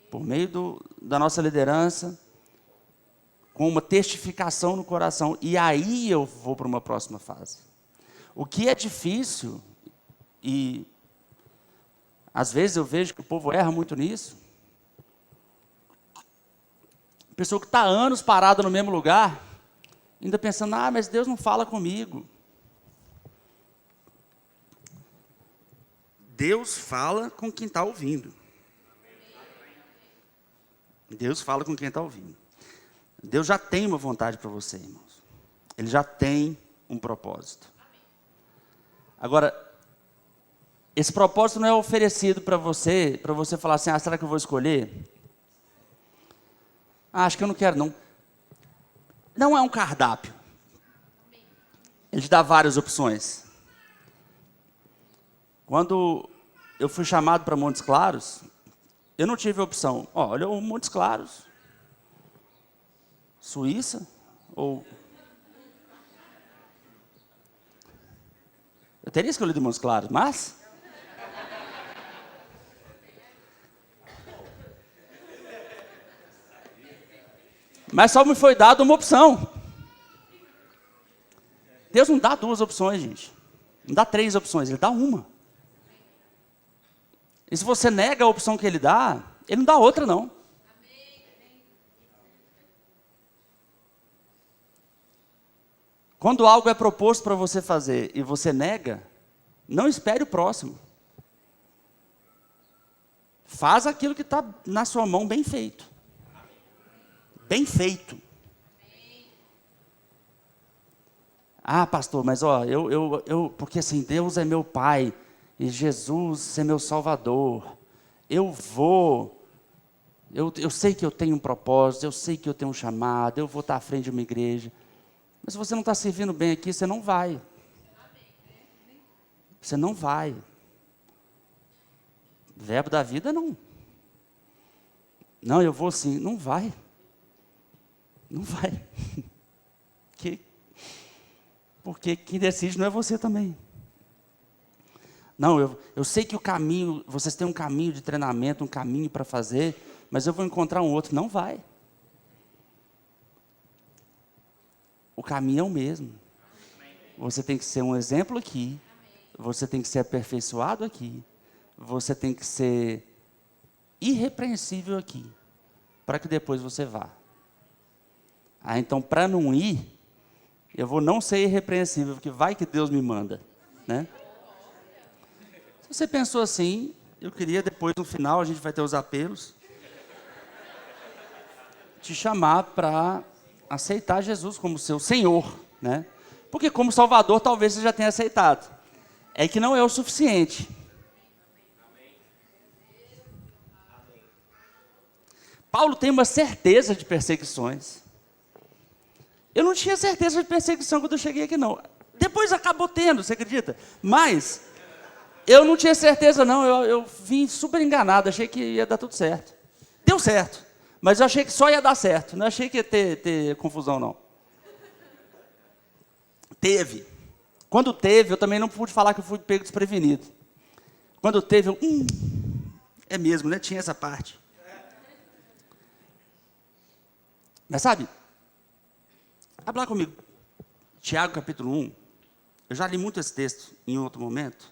Por meio da nossa liderança. Com uma testificação no coração. E aí eu vou para uma próxima fase. O que é difícil, e às vezes eu vejo que o povo erra muito nisso. Pessoa que está anos parada no mesmo lugar, ainda pensando, mas Deus não fala comigo. Deus fala com quem está ouvindo. Deus fala com quem está ouvindo. Deus já tem uma vontade para você, irmãos. Ele já tem um propósito. Agora, esse propósito não é oferecido para você falar assim, será que eu vou escolher? Acho que eu não quero, não. Não é um cardápio. Ele te dá várias opções. Quando eu fui chamado para Montes Claros, eu não tive opção. Olha, o Montes Claros, Suíça, ou... Eu teria escolhido Montes Claros, mas... Mas só me foi dada uma opção. Deus não dá duas opções, gente. Não dá três opções, Ele dá uma. E se você nega a opção que Ele dá, Ele não dá outra, não. Quando algo é proposto para você fazer e você nega, não espere o próximo. Faz aquilo que está na sua mão bem feito. Bem feito. Pastor, mas porque assim, Deus é meu Pai e Jesus é meu Salvador. Eu sei que eu tenho um propósito, eu sei que eu tenho um chamado, eu vou estar à frente de uma igreja. Mas se você não está servindo bem aqui, você não vai. Você não vai. Verbo da vida, não. Não, eu vou sim. Não vai. Não vai. Porque quem decide não é você também. Não, eu sei que o caminho, vocês têm um caminho de treinamento, um caminho para fazer, mas eu vou encontrar um outro. Não vai. O caminho é o mesmo. Você tem que ser um exemplo aqui. Você tem que ser aperfeiçoado aqui. Você tem que ser irrepreensível aqui. Para que depois você vá. Então, para não ir, eu vou não ser irrepreensível, porque vai que Deus me manda, né? Se você pensou assim, eu queria depois, no final, a gente vai ter os apelos, te chamar para aceitar Jesus como seu Senhor, né? Porque como Salvador, talvez você já tenha aceitado. É que não é o suficiente. Paulo tem uma certeza de perseguições. Eu não tinha certeza de perseguição quando eu cheguei aqui, não. Depois acabou tendo, você acredita? Mas eu não tinha certeza, não. Eu vim super enganado, achei que ia dar tudo certo. Deu certo, mas eu achei que só ia dar certo. Não achei que ia ter confusão, não. Teve. Quando teve, eu também não pude falar que eu fui pego desprevenido. Quando teve, eu... é mesmo, né? Tinha essa parte. Mas sabe... Abre lá comigo. Tiago, capítulo 1. Eu já li muito esse texto em outro momento.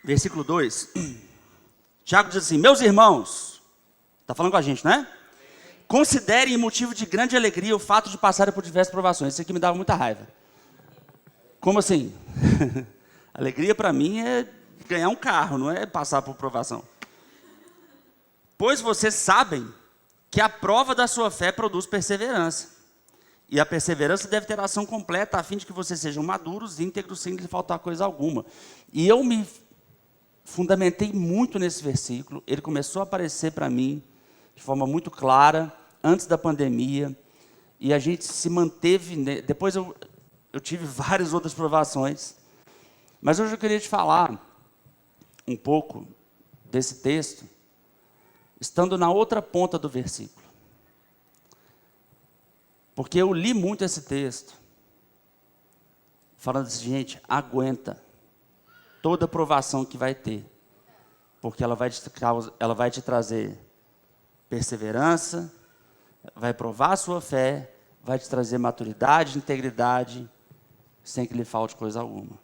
Versículo 2. Tiago diz assim, meus irmãos, está falando com a gente, né? Considerem motivo de grande alegria o fato de passarem por diversas provações. Isso aqui me dava muita raiva. Como assim? Alegria para mim é ganhar um carro, não é passar por provação. Pois vocês sabem que a prova da sua fé produz perseverança. E a perseverança deve ter ação completa, a fim de que vocês sejam maduros, íntegros, sem lhe faltar coisa alguma. E eu me fundamentei muito nesse versículo. Ele começou a aparecer para mim de forma muito clara, antes da pandemia. E a gente se manteve... Depois eu tive várias outras provações. Mas hoje eu queria te falar um pouco desse texto, estando na outra ponta do versículo. Porque eu li muito esse texto, falando assim, gente, aguenta toda provação que vai ter, porque ela vai te trazer perseverança, vai provar a sua fé, vai te trazer maturidade, integridade, sem que lhe falte coisa alguma.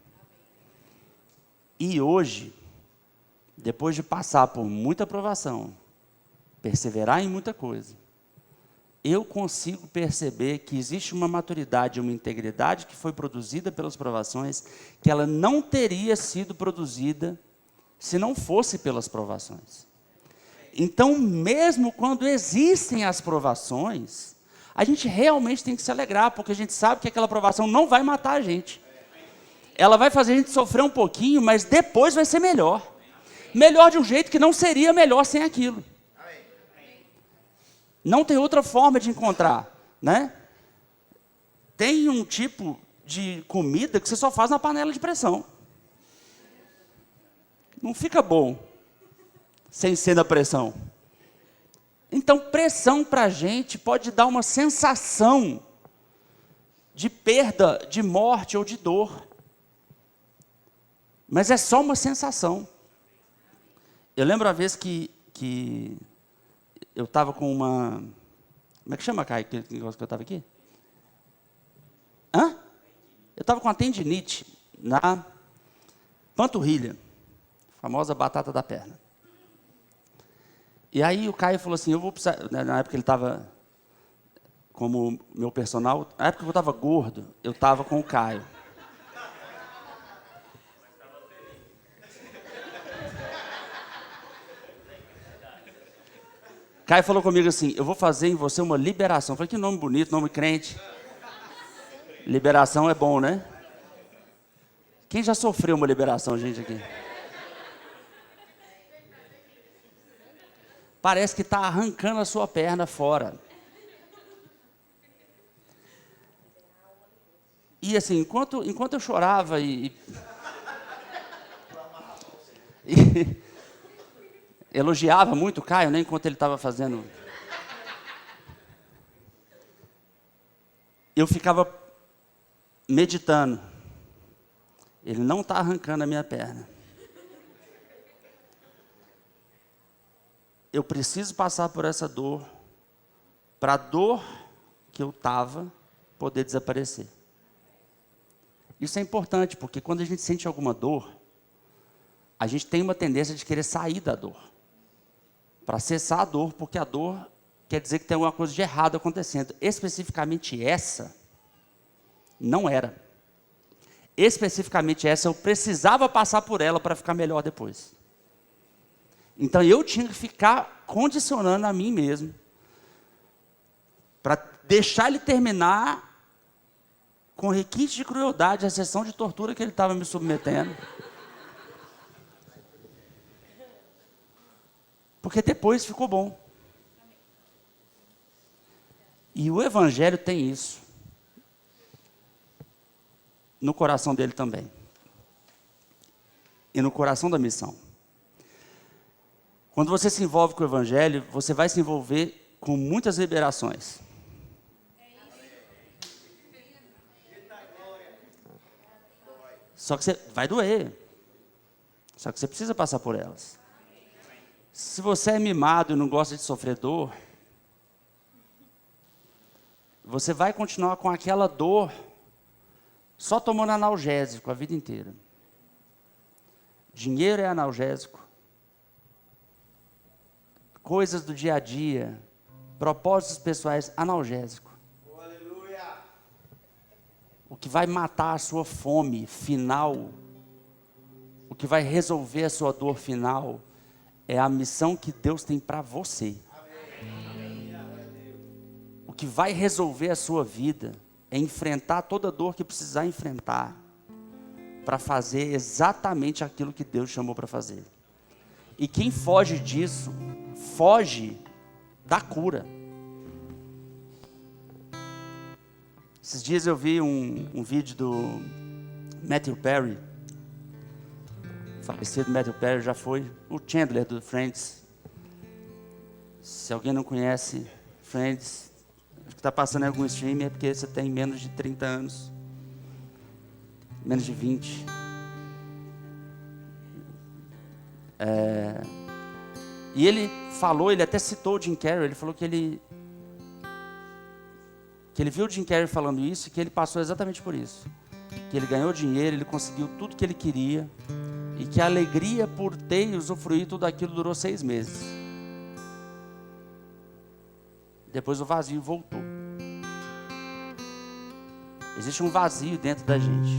E hoje, depois de passar por muita provação, perseverar em muita coisa, eu consigo perceber que existe uma maturidade, uma integridade que foi produzida pelas provações, que ela não teria sido produzida se não fosse pelas provações. Então, mesmo quando existem as provações, a gente realmente tem que se alegrar, porque a gente sabe que aquela provação não vai matar a gente. Ela vai fazer a gente sofrer um pouquinho, mas depois vai ser melhor. Melhor de um jeito que não seria melhor sem aquilo. Não tem outra forma de encontrar, né? Tem um tipo de comida que você só faz na panela de pressão. Não fica bom sem ser na pressão. Então, pressão para a gente pode dar uma sensação de perda, de morte ou de dor. Mas é só uma sensação. Eu lembro uma vez que eu estava com uma... Como é que chama, Caio, aquele negócio que eu estava aqui? Eu estava com uma tendinite na panturrilha, a famosa batata da perna. E aí o Caio falou assim, eu vou precisar... Na época ele estava como meu personal, na época que eu estava gordo, eu estava com o Caio. Caio falou comigo assim, eu vou fazer em você uma liberação. Eu falei, que nome bonito, nome crente. Liberação é bom, né? Quem já sofreu uma liberação, gente, aqui? Parece que está arrancando a sua perna fora. E assim, enquanto eu chorava e elogiava muito o Caio, né, enquanto ele estava fazendo... Eu ficava meditando. Ele não está arrancando a minha perna. Eu preciso passar por essa dor, para a dor que eu estava poder desaparecer. Isso é importante, porque quando a gente sente alguma dor, a gente tem uma tendência de querer sair da dor. Para cessar a dor, porque a dor quer dizer que tem alguma coisa de errado acontecendo. Especificamente essa, não era. Especificamente essa, eu precisava passar por ela para ficar melhor depois. Então eu tinha que ficar condicionando a mim mesmo, para deixar ele terminar com requinte de crueldade a sessão de tortura que ele estava me submetendo. Porque depois ficou bom. E o Evangelho tem isso. No coração dele também. E no coração da missão. Quando você se envolve com o Evangelho, você vai se envolver com muitas liberações. Só que você vai doer. Só que você precisa passar por elas. Se você é mimado e não gosta de sofrer dor, você vai continuar com aquela dor só tomando analgésico a vida inteira. Dinheiro é analgésico. Coisas do dia a dia, propósitos pessoais, analgésico. O que vai matar a sua fome final, o que vai resolver a sua dor final, é a missão que Deus tem para você. O que vai resolver a sua vida é enfrentar toda dor que precisar enfrentar, para fazer exatamente aquilo que Deus chamou para fazer. E quem foge disso, foge da cura. Esses dias eu vi um vídeo do Matthew Perry, falecido Matthew Perry, já foi o Chandler do Friends. Se alguém não conhece Friends, acho que está passando em algum stream, é porque você tem menos de 30 anos, menos de 20. E ele falou, ele até citou o Jim Carrey, ele falou que ele viu o Jim Carrey falando isso e que ele passou exatamente por isso. Que ele ganhou dinheiro, ele conseguiu tudo que ele queria e que a alegria por ter e usufruir tudo aquilo durou 6 meses. Depois o vazio voltou. Existe um vazio dentro da gente.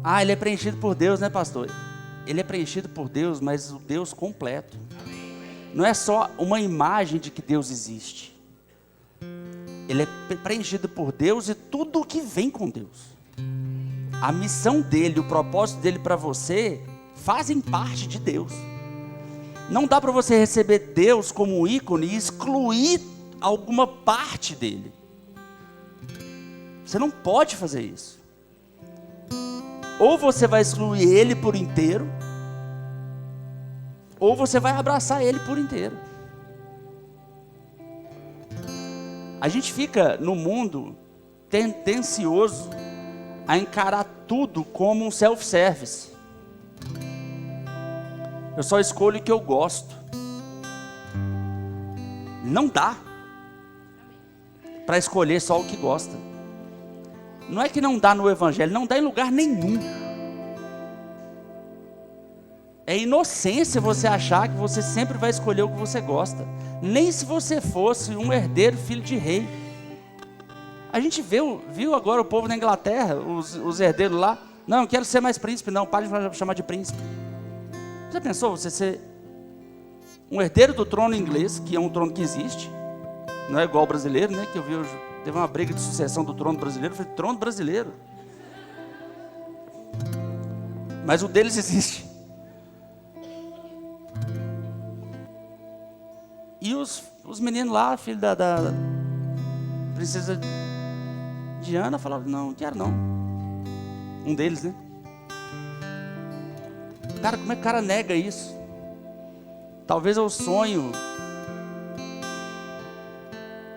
Ah, ele é preenchido por Deus, né, pastor? Ele é preenchido por Deus, mas o Deus completo. Não é só uma imagem de que Deus existe. ele é preenchido por Deus e tudo o que vem com Deus. A missão dele, o propósito dele para você, fazem parte de Deus. Não dá para você receber Deus como um ícone e excluir alguma parte dele. Você não pode fazer isso. Ou você vai excluir ele por inteiro, ou você vai abraçar ele por inteiro. A gente fica no mundo tendencioso a encarar tudo como um self-service. Eu só escolho o que eu gosto. Não dá para escolher só o que gosta. Não é que não dá no evangelho, não dá em lugar nenhum. É inocência você achar que você sempre vai escolher o que você gosta. Nem se você fosse um herdeiro, filho de rei. A gente viu agora o povo na Inglaterra, os herdeiros lá. Não, eu quero ser mais príncipe. Não, pare de chamar de príncipe. Já pensou você ser um herdeiro do trono inglês, que é um trono que existe? Não é igual o brasileiro, né? Que eu vi hoje, teve uma briga de sucessão do trono brasileiro. Eu falei, trono brasileiro? Mas o deles existe. E os meninos lá, filho da princesa Diana, falavam, não quero não. Um deles, né? Cara, como é que o cara nega isso? Talvez é o sonho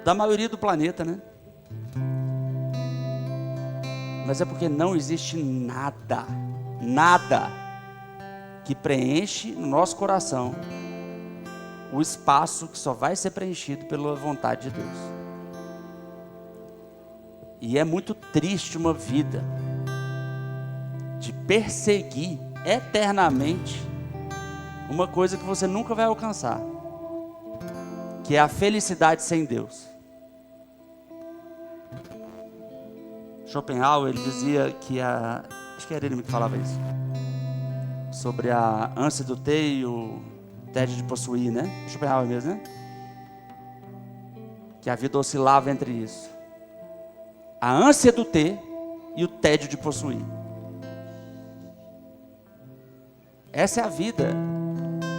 da maioria do planeta, né? Mas é porque não existe nada que preenche no nosso coração o espaço que só vai ser preenchido pela vontade de Deus. E é muito triste uma vida de perseguir eternamente uma coisa que você nunca vai alcançar, que é a felicidade sem Deus. Schopenhauer, ele dizia que acho que era ele que falava isso, sobre a ânsia do ter e o tédio de possuir, né? Schopenhauer mesmo, né? Que a vida oscilava entre isso. A ânsia do ter e o tédio de possuir. Essa é a vida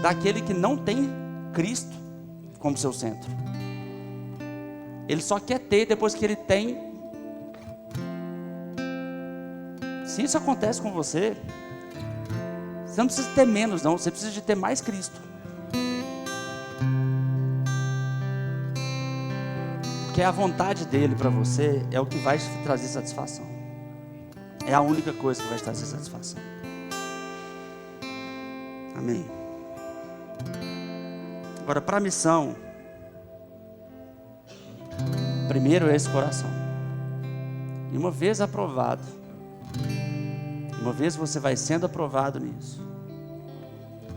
daquele que não tem Cristo como seu centro. Ele só quer ter depois que ele tem. Se isso acontece com você, você não precisa ter menos, não. Você precisa de ter mais Cristo. Porque a vontade dele para você é o que vai te trazer satisfação. É a única coisa que vai te trazer satisfação. Amém. Agora, para a missão, primeiro é esse coração. E uma vez aprovado, uma vez você vai sendo aprovado nisso,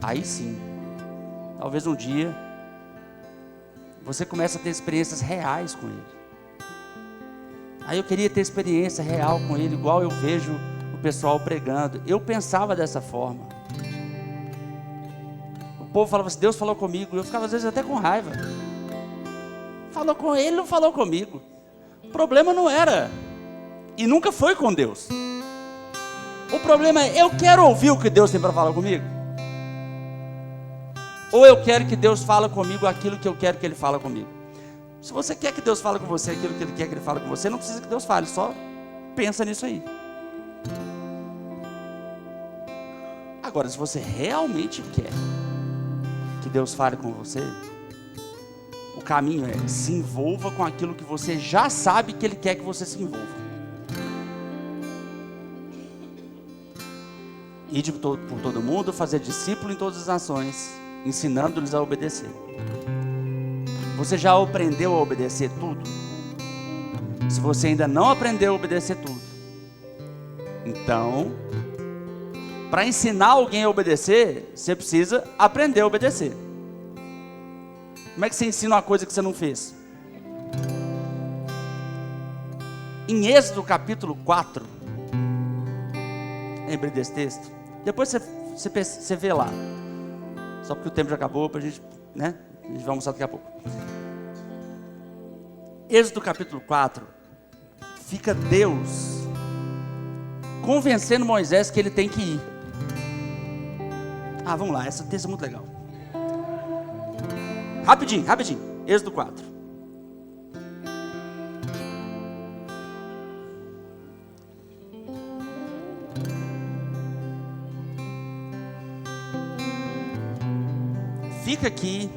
aí sim, talvez um dia você comece a ter experiências reais com Ele. Aí eu queria ter experiência real com Ele, igual eu vejo o pessoal pregando. Eu pensava dessa forma. O povo falava assim, Deus falou comigo. Eu ficava às vezes até com raiva. Falou com ele, não falou comigo. O problema não era, e nunca foi com Deus. O problema é, eu quero ouvir o que Deus tem para falar comigo? Ou eu quero que Deus fale comigo aquilo que eu quero que Ele fale comigo? Se você quer que Deus fale com você aquilo que Ele quer que Ele fale com você, não precisa que Deus fale, só pensa nisso aí. Agora, se você realmente quer que Deus fale com você, o caminho é, se envolva com aquilo que você já sabe que Ele quer que você se envolva. Ide por todo mundo, fazer discípulo em todas as nações, ensinando-lhes a obedecer. Você já aprendeu a obedecer tudo? Se você ainda não aprendeu a obedecer tudo, então, para ensinar alguém a obedecer, você precisa aprender a obedecer. Como é que você ensina uma coisa que você não fez? Em Êxodo capítulo 4, lembrei desse texto, depois você vê lá, só porque o tempo já acabou, para a gente, né? A gente vai almoçar daqui a pouco. Êxodo capítulo 4, fica Deus convencendo Moisés que ele tem que ir. Vamos lá, esse texto é muito legal. Rapidinho, Êxodo 4. Fica aqui.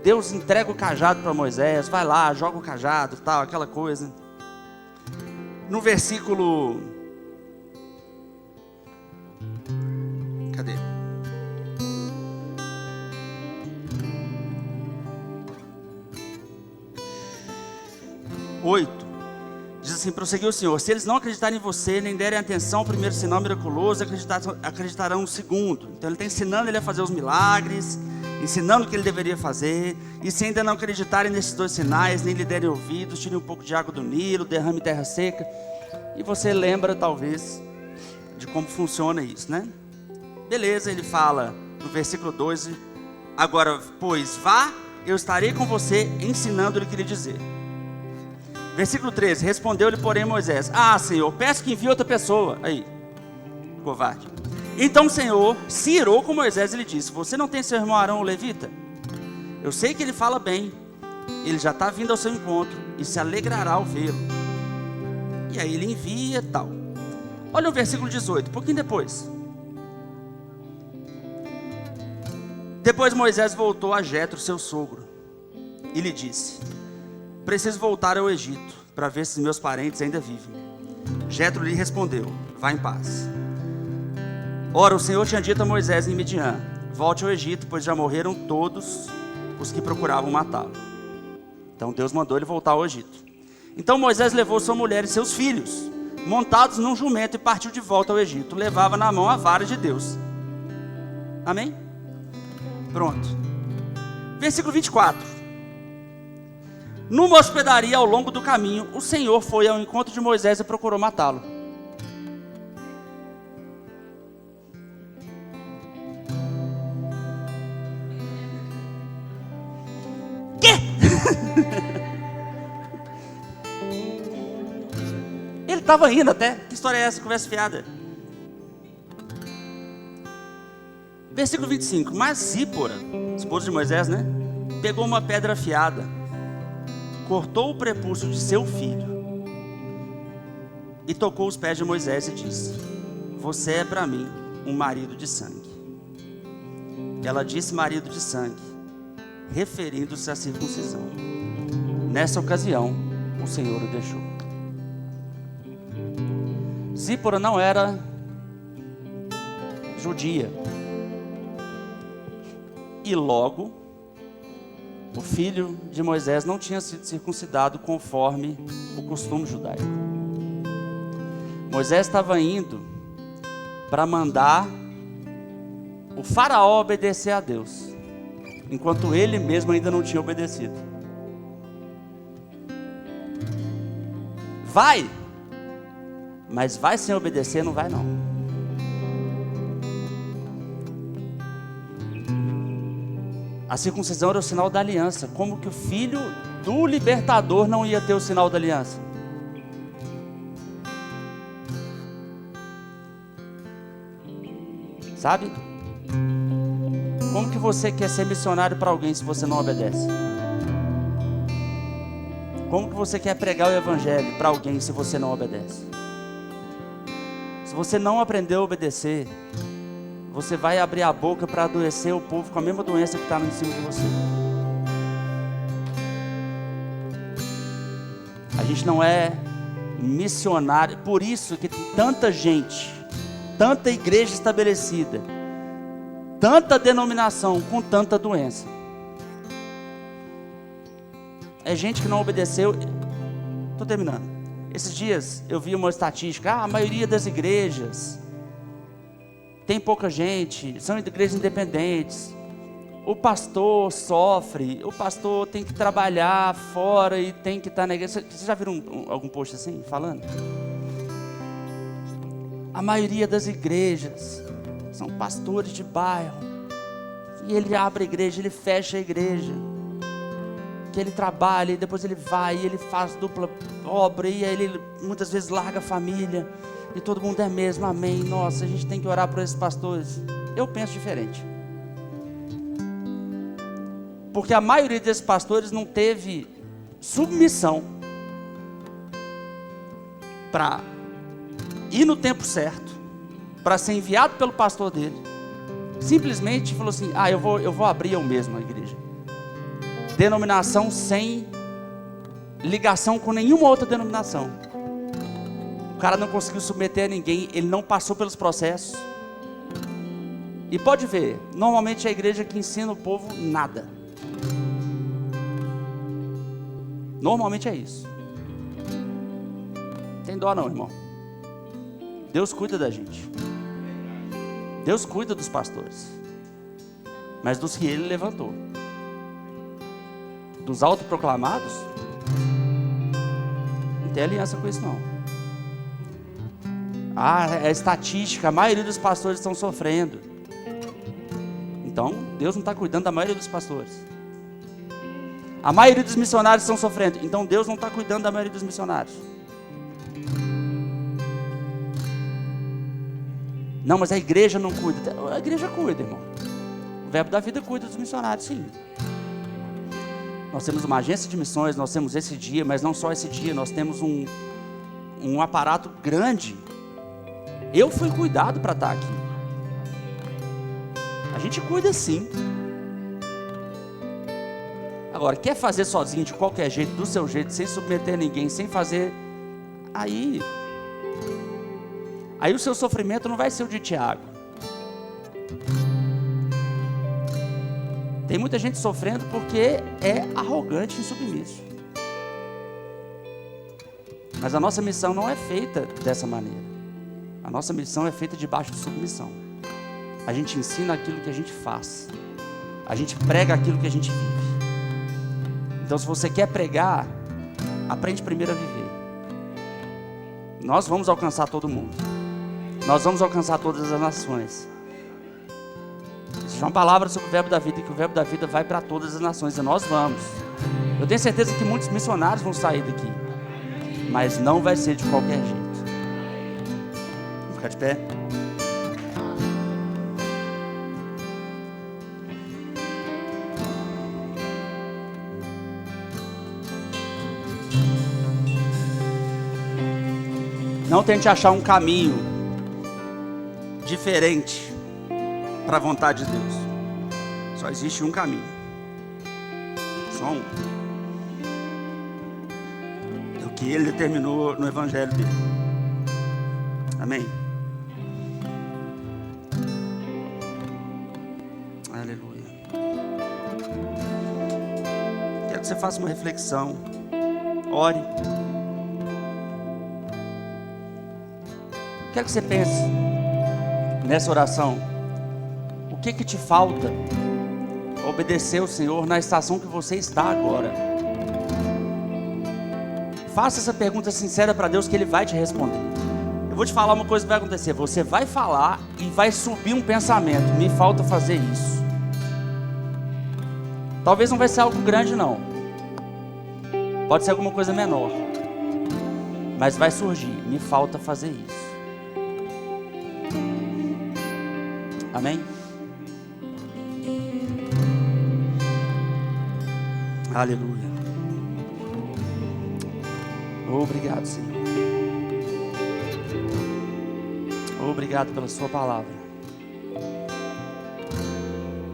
Deus entrega o cajado para Moisés, vai lá, joga o cajado, tal, aquela coisa. No versículo... Cadê? 8. Diz assim: prosseguiu o Senhor: se eles não acreditarem em você, nem derem atenção ao primeiro sinal miraculoso, acreditarão no segundo. Então ele está ensinando ele a fazer os milagres, ensinando o que ele deveria fazer. E se ainda não acreditarem nesses 2 sinais, nem lhe derem ouvidos, tirem um pouco de água do Nilo, derrame terra seca. E você lembra talvez de como funciona isso, né? Beleza, ele fala no versículo 12: agora, pois, vá, eu estarei com você, ensinando-lhe o que lhe dizer. Versículo 13: respondeu-lhe, porém, Moisés: Senhor, peço que envie outra pessoa. Aí, covarde. Então o Senhor se irou com Moisés e lhe disse: você não tem seu irmão Arão, o levita? Eu sei que ele fala bem, ele já está vindo ao seu encontro e se alegrará ao vê-lo. E aí ele envia tal. Olha o versículo 18, um pouquinho depois. Depois Moisés voltou a Jetro, seu sogro, e lhe disse: preciso voltar ao Egito, para ver se meus parentes ainda vivem. Jetro lhe respondeu: vá em paz. Ora, o Senhor tinha dito a Moisés em Midian: volte ao Egito, pois já morreram todos os que procuravam matá-lo. Então Deus mandou ele voltar ao Egito. Então Moisés levou sua mulher e seus filhos, montados num jumento, e partiu de volta ao Egito. Levava na mão a vara de Deus. Amém? Pronto. Versículo 24. Numa hospedaria ao longo do caminho, o Senhor foi ao encontro de Moisés e procurou matá-lo. Quê? Ele estava indo até. Que história é essa? Conversa fiada. Versículo 25. Mas Zípora, esposa de Moisés, né? Pegou uma pedra afiada, cortou o prepúcio de seu filho e tocou os pés de Moisés e disse: você é para mim um marido de sangue. Ela disse marido de sangue, referindo-se à circuncisão. Nessa ocasião, o Senhor o deixou. Zípora não era judia, e logo o filho de Moisés não tinha sido circuncidado conforme o costume judaico. Moisés estava indo para mandar o faraó obedecer a Deus, enquanto ele mesmo ainda não tinha obedecido. Vai, mas vai sem obedecer, não vai não. A circuncisão era o sinal da aliança. Como que o filho do libertador não ia ter o sinal da aliança? Sabe? Como que você quer ser missionário para alguém se você não obedece? Como que você quer pregar o evangelho para alguém se você não obedece? Se você não aprender a obedecer, você vai abrir a boca para adoecer o povo com a mesma doença que está em cima de você. A gente não é missionário. Por isso que tem tanta gente, tanta igreja estabelecida, tanta denominação com tanta doença. É gente que não obedeceu. Estou terminando. Esses dias eu vi uma estatística: a maioria das igrejas tem pouca gente, são igrejas independentes. O pastor sofre, o pastor tem que trabalhar fora e tem que estar na igreja. Vocês já viram algum post assim, falando? A maioria das igrejas são pastores de bairro, e ele abre a igreja, ele fecha a igreja. que ele trabalha, e depois ele vai, e ele faz dupla obra, e aí ele muitas vezes larga a família, e todo mundo é mesmo, amém, nossa, a gente tem que orar por esses pastores. Eu penso diferente. Porque a maioria desses pastores não teve submissão para ir no tempo certo, para ser enviado pelo pastor dele. Simplesmente falou assim, eu vou abrir eu mesmo a igreja. Denominação sem ligação com nenhuma outra denominação. O cara não conseguiu submeter a ninguém, ele não passou pelos processos. E pode ver, normalmente é a igreja que ensina o povo nada. Normalmente é isso. Tem dó não, irmão. Deus cuida da gente. Deus cuida dos pastores. Mas dos que ele levantou. Dos autoproclamados, não tem aliança com isso não. É estatística, a maioria dos pastores estão sofrendo. Então, Deus não está cuidando da maioria dos pastores. A maioria dos missionários estão sofrendo. Então, Deus não está cuidando da maioria dos missionários. Não, mas a igreja não cuida. A igreja cuida, irmão. O Verbo da Vida cuida dos missionários, sim. Nós temos uma agência de missões, nós temos esse dia, mas não só esse dia, nós temos um aparato grande. Eu fui cuidado para estar aqui. A gente cuida sim. Agora, quer fazer sozinho, de qualquer jeito, do seu jeito, sem submeter ninguém, sem fazer... Aí o seu sofrimento não vai ser o de Tiago. Tem muita gente sofrendo porque é arrogante e insubmisso. Mas a nossa missão não é feita dessa maneira. A nossa missão é feita debaixo de submissão. A gente ensina aquilo que a gente faz. A gente prega aquilo que a gente vive. Então, se você quer pregar, aprende primeiro a viver. Nós vamos alcançar todo mundo. Nós vamos alcançar todas as nações. Existe uma palavra sobre o Verbo da Vida, que o Verbo da Vida vai para todas as nações, e nós vamos. Eu tenho certeza que muitos missionários vão sair daqui, mas não vai ser de qualquer jeito. Vamos ficar de pé? Não tente achar um caminho diferente para a vontade de Deus. Só existe um caminho. Só um. É o que Ele determinou no Evangelho dele. Amém? Aleluia. Quero que você faça uma reflexão. Ore. Quero que você pense nessa oração. O que te falta obedecer ao Senhor na estação que você está agora? Faça essa pergunta sincera para Deus, que Ele vai te responder. Eu vou te falar uma coisa que vai acontecer. Você vai falar e vai subir um pensamento: me falta fazer isso. Talvez não vai ser algo grande não. Pode ser alguma coisa menor. Mas vai surgir: me falta fazer isso. Amém? Aleluia. Obrigado, Senhor. Obrigado pela sua palavra.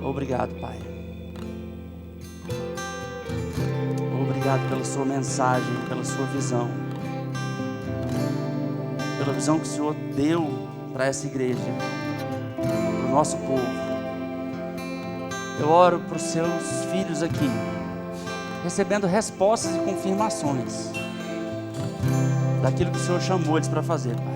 Obrigado, Pai. Obrigado pela sua mensagem, pela sua visão. Pela visão que o Senhor deu para essa igreja, para o nosso povo. Eu oro para os seus filhos aqui, recebendo respostas e confirmações daquilo que o Senhor chamou eles para fazer, Pai.